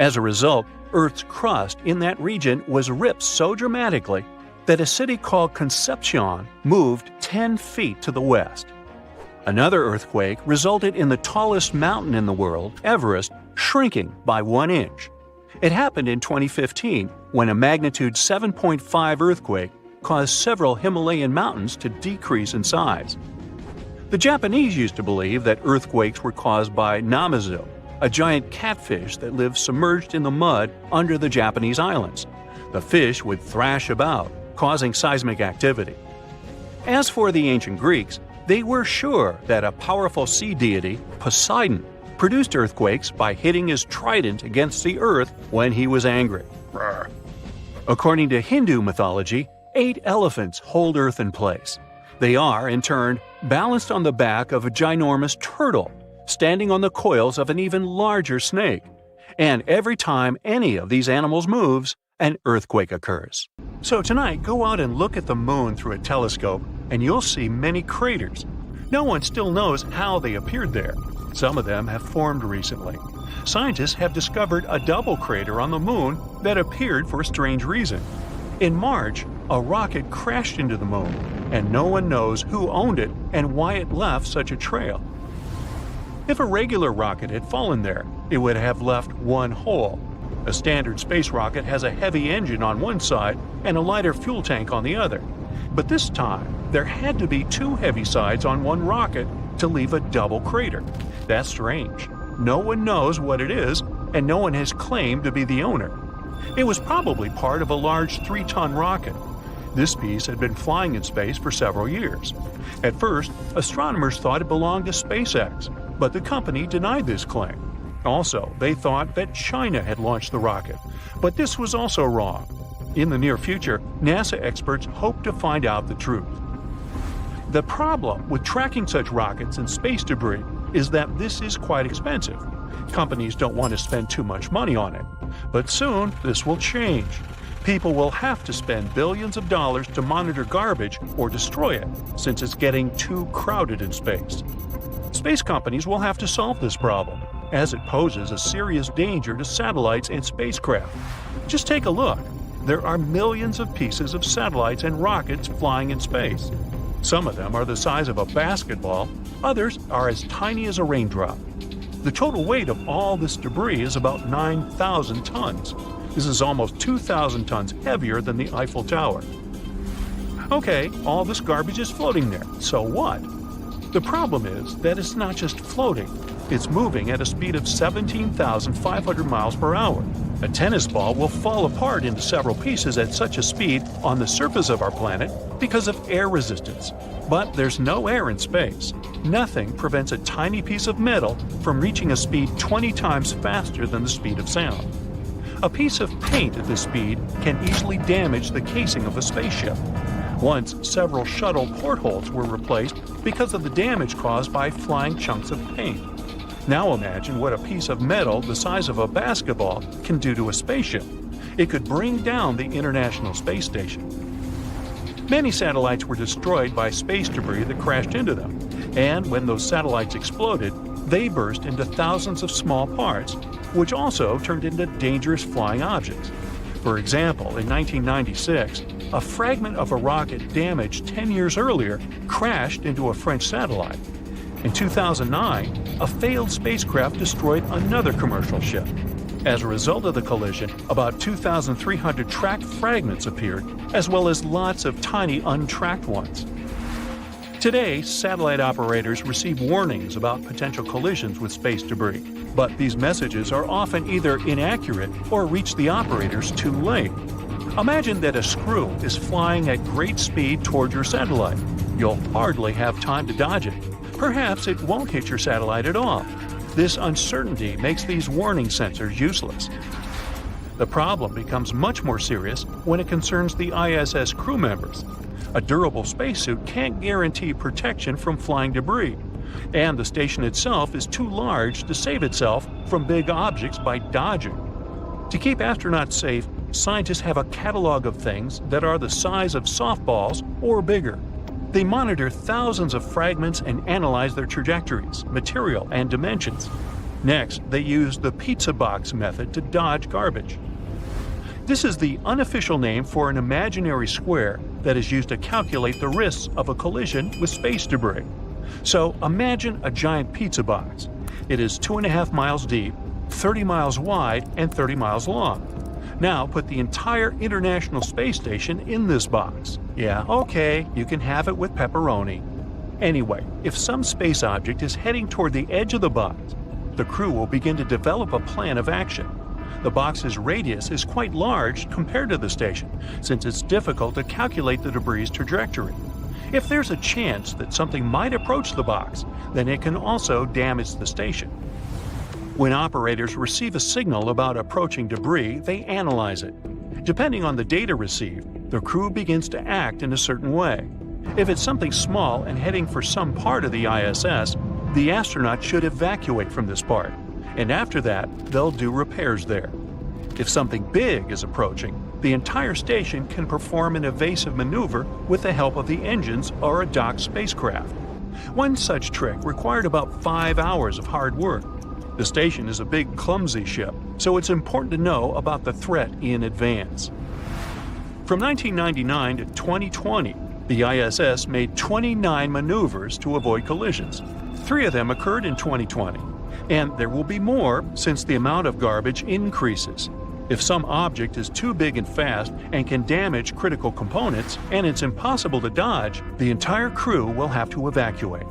As a result, Earth's crust in that region was ripped so dramatically that a city called Concepcion moved 10 feet to the west. Another earthquake resulted in the tallest mountain in the world, Everest, shrinking by 1 inch. It happened in 2015 when a magnitude 7.5 earthquake caused several Himalayan mountains to decrease in size. The Japanese used to believe that earthquakes were caused by namazu, a giant catfish that lives submerged in the mud under the Japanese islands. The fish would thrash about, causing seismic activity. As for the ancient Greeks, they were sure that a powerful sea deity, Poseidon, produced earthquakes by hitting his trident against the earth when he was angry. According to Hindu mythology, 8 elephants hold Earth in place. They are, in turn, balanced on the back of a ginormous turtle, standing on the coils of an even larger snake. And every time any of these animals moves, an earthquake occurs. So tonight, go out and look at the moon through a telescope, and you'll see many craters. No one still knows how they appeared there. Some of them have formed recently. Scientists have discovered a double crater on the moon that appeared for a strange reason. In March, a rocket crashed into the moon, and no one knows who owned it and why it left such a trail. If a regular rocket had fallen there, it would have left one hole. A standard space rocket has a heavy engine on one side and a lighter fuel tank on the other. But this time, there had to be 2 heavy sides on one rocket to leave a double crater. That's strange. No one knows what it is, and no one has claimed to be the owner. It was probably part of a large 3-ton rocket. This piece had been flying in space for several years. At first, astronomers thought it belonged to SpaceX, but the company denied this claim. Also, they thought that China had launched the rocket, but this was also wrong. In the near future, NASA experts hope to find out the truth. The problem with tracking such rockets and space debris is that this is quite expensive. Companies don't want to spend too much money on it. But soon, this will change. People will have to spend billions of dollars to monitor garbage or destroy it, since it's getting too crowded in space. Space companies will have to solve this problem, as it poses a serious danger to satellites and spacecraft. Just take a look. There are millions of pieces of satellites and rockets flying in space. Some of them are the size of a basketball, others are as tiny as a raindrop. The total weight of all this debris is about 9,000 tons. This is almost 2,000 tons heavier than the Eiffel Tower. Okay, all this garbage is floating there, so what? The problem is that it's not just floating, it's moving at a speed of 17,500 miles per hour. A tennis ball will fall apart into several pieces at such a speed on the surface of our planet because of air resistance. But there's no air in space. Nothing prevents a tiny piece of metal from reaching a speed 20 times faster than the speed of sound. A piece of paint at this speed can easily damage the casing of a spaceship. Once, several shuttle portholes were replaced because of the damage caused by flying chunks of paint. Now imagine what a piece of metal the size of a basketball can do to a spaceship. It could bring down the International Space Station. Many satellites were destroyed by space debris that crashed into them, and when those satellites exploded, they burst into thousands of small parts, which also turned into dangerous flying objects. For example, in 1996, a fragment of a rocket damaged 10 years earlier crashed into a French satellite. In 2009, a failed spacecraft destroyed another commercial ship. As a result of the collision, about 2,300 tracked fragments appeared, as well as lots of tiny untracked ones. Today, satellite operators receive warnings about potential collisions with space debris, but these messages are often either inaccurate or reach the operators too late. Imagine that a screw is flying at great speed toward your satellite. You'll hardly have time to dodge it. Perhaps it won't hit your satellite at all. This uncertainty makes these warning sensors useless. The problem becomes much more serious when it concerns the ISS crew members. A durable spacesuit can't guarantee protection from flying debris, and the station itself is too large to save itself from big objects by dodging. To keep astronauts safe, scientists have a catalog of things that are the size of softballs or bigger. They monitor thousands of fragments and analyze their trajectories, material, and dimensions. Next, they use the pizza box method to dodge garbage. This is the unofficial name for an imaginary square that is used to calculate the risks of a collision with space debris. So imagine a giant pizza box. It is 2.5 miles deep, 30 miles wide, and 30 miles long. Now put the entire International Space Station in this box. Yeah, okay, you can have it with pepperoni. Anyway, if some space object is heading toward the edge of the box, the crew will begin to develop a plan of action. The box's radius is quite large compared to the station, since it's difficult to calculate the debris' trajectory. If there's a chance that something might approach the box, then it can also damage the station. When operators receive a signal about approaching debris, they analyze it. Depending on the data received, the crew begins to act in a certain way. If it's something small and heading for some part of the ISS, the astronauts should evacuate from this part, and after that, they'll do repairs there. If something big is approaching, the entire station can perform an evasive maneuver with the help of the engines or a docked spacecraft. One such trick required about 5 hours of hard work. The station is a big, clumsy ship, so it's important to know about the threat in advance. From 1999 to 2020, the ISS made 29 maneuvers to avoid collisions. 3 of them occurred in 2020, and there will be more since the amount of garbage increases. If some object is too big and fast and can damage critical components, and it's impossible to dodge, the entire crew will have to evacuate.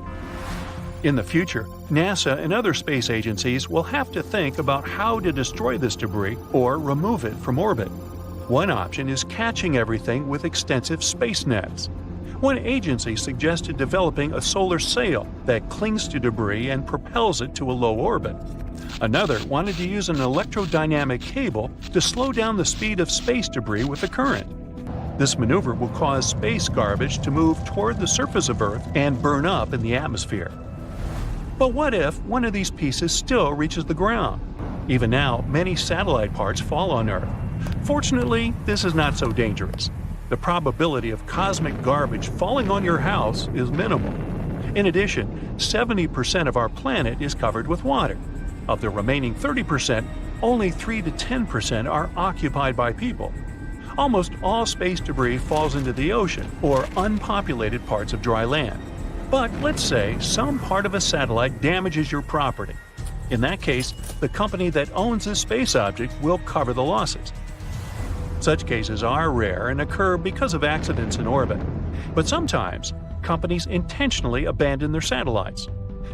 In the future, NASA and other space agencies will have to think about how to destroy this debris or remove it from orbit. One option is catching everything with extensive space nets. One agency suggested developing a solar sail that clings to debris and propels it to a low orbit. Another wanted to use an electrodynamic cable to slow down the speed of space debris with a current. This maneuver will cause space garbage to move toward the surface of Earth and burn up in the atmosphere. But what if one of these pieces still reaches the ground? Even now, many satellite parts fall on Earth. Fortunately, this is not so dangerous. The probability of cosmic garbage falling on your house is minimal. In addition, 70% of our planet is covered with water. Of the remaining 30%, only 3 to 10% are occupied by people. Almost all space debris falls into the ocean or unpopulated parts of dry land. But let's say some part of a satellite damages your property. In that case, the company that owns this space object will cover the losses. Such cases are rare and occur because of accidents in orbit. But sometimes, companies intentionally abandon their satellites.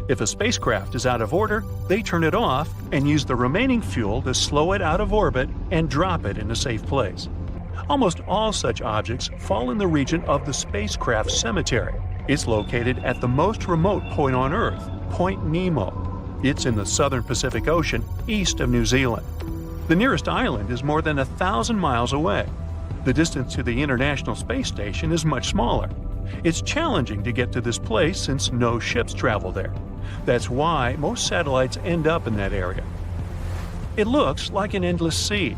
If a spacecraft is out of order, they turn it off and use the remaining fuel to slow it out of orbit and drop it in a safe place. Almost all such objects fall in the region of the spacecraft cemetery. It's located at the most remote point on Earth, Point Nemo. It's in the southern Pacific Ocean, east of New Zealand. The nearest island is more than 1,000 miles away. The distance to the International Space Station is much smaller. It's challenging to get to this place since no ships travel there. That's why most satellites end up in that area. It looks like an endless sea.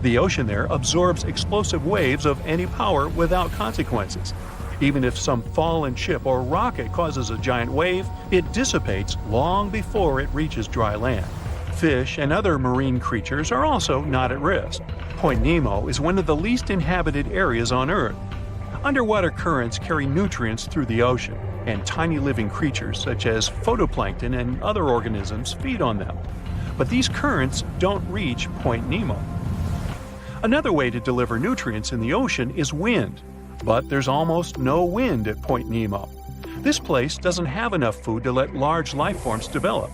The ocean there absorbs explosive waves of any power without consequences. Even if some fallen ship or rocket causes a giant wave, it dissipates long before it reaches dry land. Fish and other marine creatures are also not at risk. Point Nemo is one of the least inhabited areas on Earth. Underwater currents carry nutrients through the ocean, and tiny living creatures such as phytoplankton and other organisms feed on them. But these currents don't reach Point Nemo. Another way to deliver nutrients in the ocean is wind, but there's almost no wind at Point Nemo. This place doesn't have enough food to let large life forms develop.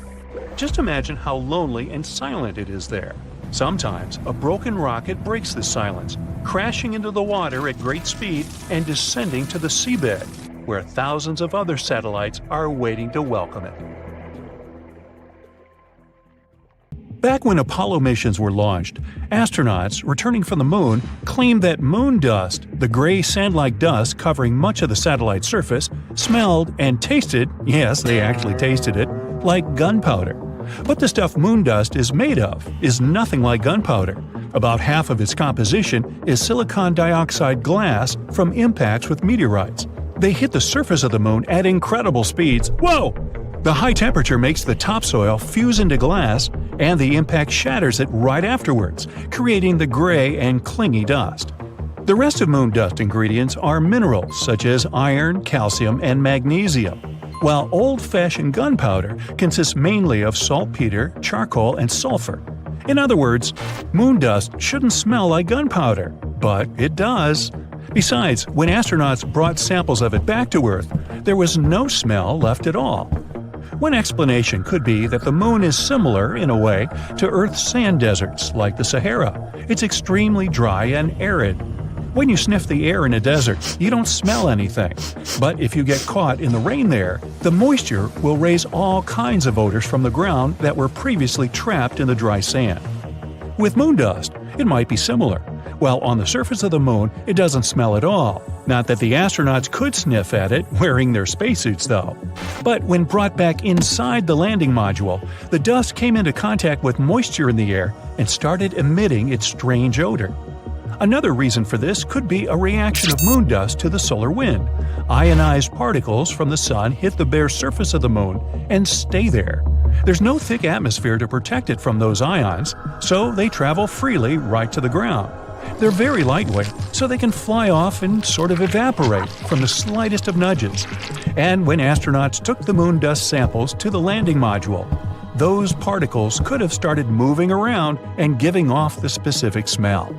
Just imagine how lonely and silent it is there. Sometimes a broken rocket breaks this silence, crashing into the water at great speed and descending to the seabed, where thousands of other satellites are waiting to welcome it. Back when Apollo missions were launched, astronauts returning from the moon claimed that moon dust, the gray sand-like dust covering much of the satellite surface, smelled and tasted, yes, they actually tasted it, like gunpowder. What the stuff moon dust is made of is nothing like gunpowder. About half of its composition is silicon dioxide glass from impacts with meteorites. They hit the surface of the moon at incredible speeds. Whoa! The high temperature makes the topsoil fuse into glass, and the impact shatters it right afterwards, creating the gray and clingy dust. The rest of moon dust ingredients are minerals such as iron, calcium, and magnesium, while old-fashioned gunpowder consists mainly of saltpeter, charcoal, and sulfur. In other words, moon dust shouldn't smell like gunpowder, but it does. Besides, when astronauts brought samples of it back to Earth, there was no smell left at all. One explanation could be that the moon is similar, in a way, to Earth's sand deserts, like the Sahara. It's extremely dry and arid. When you sniff the air in a desert, you don't smell anything. But if you get caught in the rain there, the moisture will raise all kinds of odors from the ground that were previously trapped in the dry sand. With moon dust, it might be similar. While on the surface of the moon, it doesn't smell at all. Not that the astronauts could sniff at it wearing their spacesuits, though. But when brought back inside the landing module, the dust came into contact with moisture in the air and started emitting its strange odor. Another reason for this could be a reaction of moon dust to the solar wind. Ionized particles from the sun hit the bare surface of the moon and stay there. There's no thick atmosphere to protect it from those ions, so they travel freely right to the ground. They're very lightweight, so they can fly off and sort of evaporate from the slightest of nudges. And when astronauts took the moon dust samples to the landing module, those particles could have started moving around and giving off the specific smell.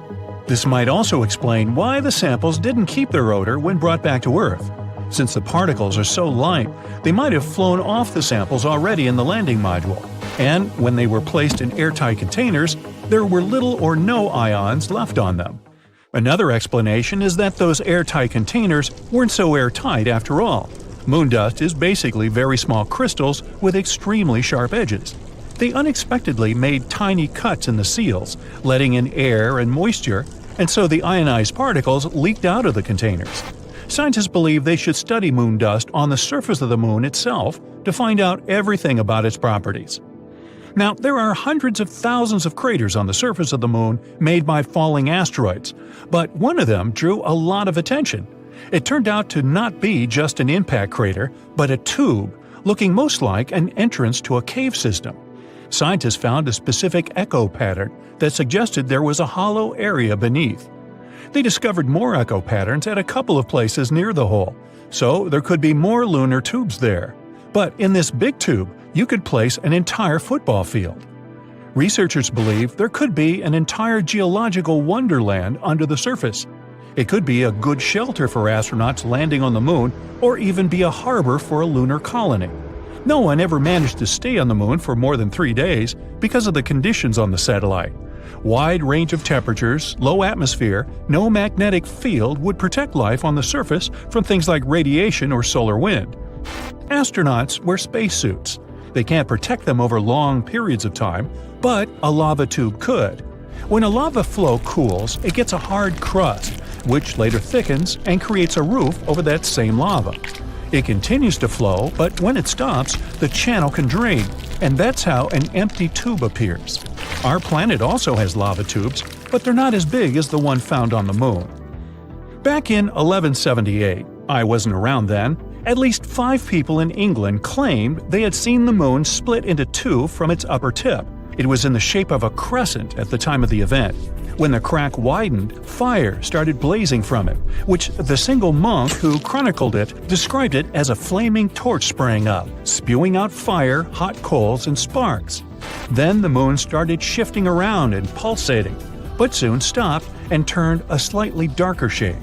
This might also explain why the samples didn't keep their odor when brought back to Earth. Since the particles are so light, they might have flown off the samples already in the landing module, and when they were placed in airtight containers, there were little or no ions left on them. Another explanation is that those airtight containers weren't so airtight after all. Moon dust is basically very small crystals with extremely sharp edges. They unexpectedly made tiny cuts in the seals, letting in air and moisture, and so the ionized particles leaked out of the containers. Scientists believe they should study moon dust on the surface of the moon itself to find out everything about its properties. Now, there are hundreds of thousands of craters on the surface of the moon made by falling asteroids, but one of them drew a lot of attention. It turned out to not be just an impact crater, but a tube, looking most like an entrance to a cave system. Scientists found a specific echo pattern that suggested there was a hollow area beneath. They discovered more echo patterns at a couple of places near the hole, so there could be more lunar tubes there. But in this big tube, you could place an entire football field. Researchers believe there could be an entire geological wonderland under the surface. It could be a good shelter for astronauts landing on the moon, or even be a harbor for a lunar colony. No one ever managed to stay on the moon for more than 3 days because of the conditions on the satellite. Wide range of temperatures, low atmosphere, no magnetic field would protect life on the surface from things like radiation or solar wind. Astronauts wear spacesuits. They can't protect them over long periods of time, but a lava tube could. When a lava flow cools, it gets a hard crust, which later thickens and creates a roof over that same lava. It continues to flow, but when it stops, the channel can drain, and that's how an empty tube appears. Our planet also has lava tubes, but they're not as big as the one found on the moon. Back in 1178, I wasn't around then, at least 5 people in England claimed they had seen the moon split into 2 from its upper tip. It was in the shape of a crescent at the time of the event. When the crack widened, fire started blazing from it, which the single monk who chronicled it described it as a flaming torch sprang up, spewing out fire, hot coals, and sparks. Then the moon started shifting around and pulsating, but soon stopped and turned a slightly darker shade.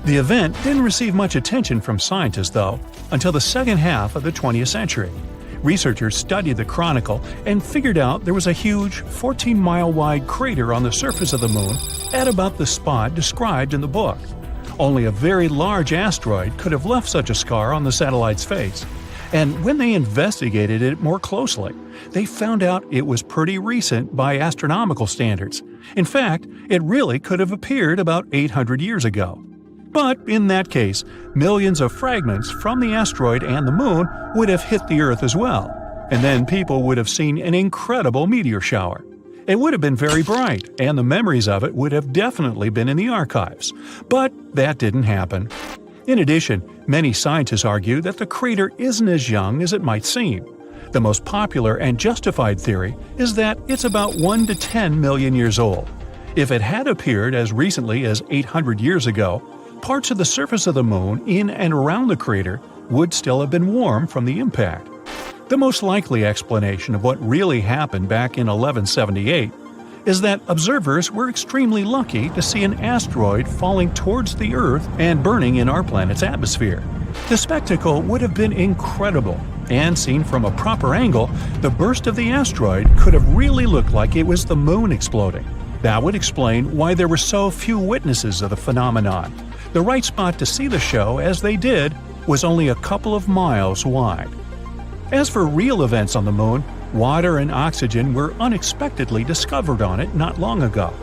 The event didn't receive much attention from scientists, though, until the second half of the 20th century. Researchers studied the chronicle and figured out there was a huge 14-mile-wide crater on the surface of the moon at about the spot described in the book. Only a very large asteroid could have left such a scar on the satellite's face. And when they investigated it more closely, they found out it was pretty recent by astronomical standards. In fact, it really could have appeared about 800 years ago. But in that case, millions of fragments from the asteroid and the moon would have hit the Earth as well, and then people would have seen an incredible meteor shower. It would have been very bright, and the memories of it would have definitely been in the archives. But that didn't happen. In addition, many scientists argue that the crater isn't as young as it might seem. The most popular and justified theory is that it's about 1 to 10 million years old. If it had appeared as recently as 800 years ago, parts of the surface of the moon in and around the crater would still have been warm from the impact. The most likely explanation of what really happened back in 1178 is that observers were extremely lucky to see an asteroid falling towards the Earth and burning in our planet's atmosphere. The spectacle would have been incredible, and seen from a proper angle, the burst of the asteroid could have really looked like it was the moon exploding. That would explain why there were so few witnesses of the phenomenon. The right spot to see the show, as they did, was only a couple of miles wide. As for real events on the moon, water and oxygen were unexpectedly discovered on it not long ago.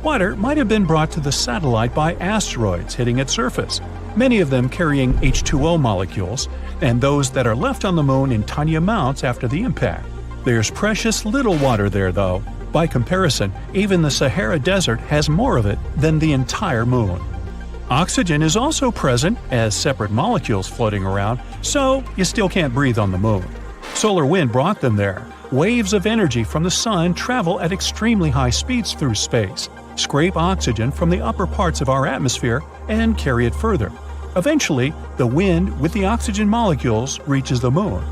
Water might have been brought to the satellite by asteroids hitting its surface, many of them carrying H2O molecules, and those that are left on the moon in tiny amounts after the impact. There's precious little water there, though. By comparison, even the Sahara Desert has more of it than the entire moon. Oxygen is also present as separate molecules floating around, so you still can't breathe on the moon. Solar wind brought them there. Waves of energy from the sun travel at extremely high speeds through space, scrape oxygen from the upper parts of our atmosphere, and carry it further. Eventually, the wind with the oxygen molecules reaches the moon.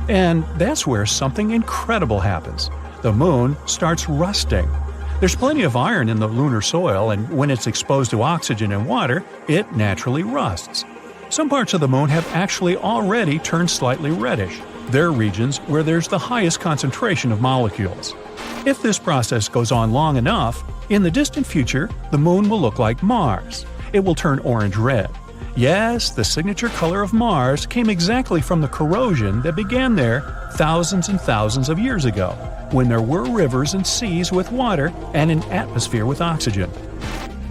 And that's where something incredible happens. The moon starts rusting. There's plenty of iron in the lunar soil, and when it's exposed to oxygen and water, it naturally rusts. Some parts of the moon have actually already turned slightly reddish. They're regions where there's the highest concentration of molecules. If this process goes on long enough, in the distant future, the moon will look like Mars. It will turn orange-red. Yes, the signature color of Mars came exactly from the corrosion that began there thousands and thousands of years ago, when there were rivers and seas with water and an atmosphere with oxygen.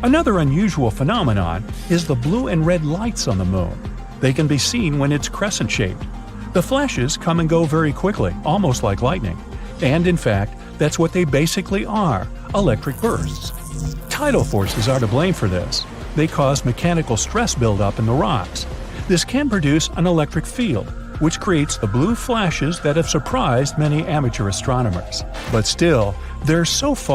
Another unusual phenomenon is the blue and red lights on the moon. They can be seen when it's crescent-shaped. The flashes come and go very quickly, almost like lightning. And in fact, that's what they basically are, electric bursts. Tidal forces are to blame for this. They cause mechanical stress buildup in the rocks. This can produce an electric field, which creates the blue flashes that have surprised many amateur astronomers. But still, they're so far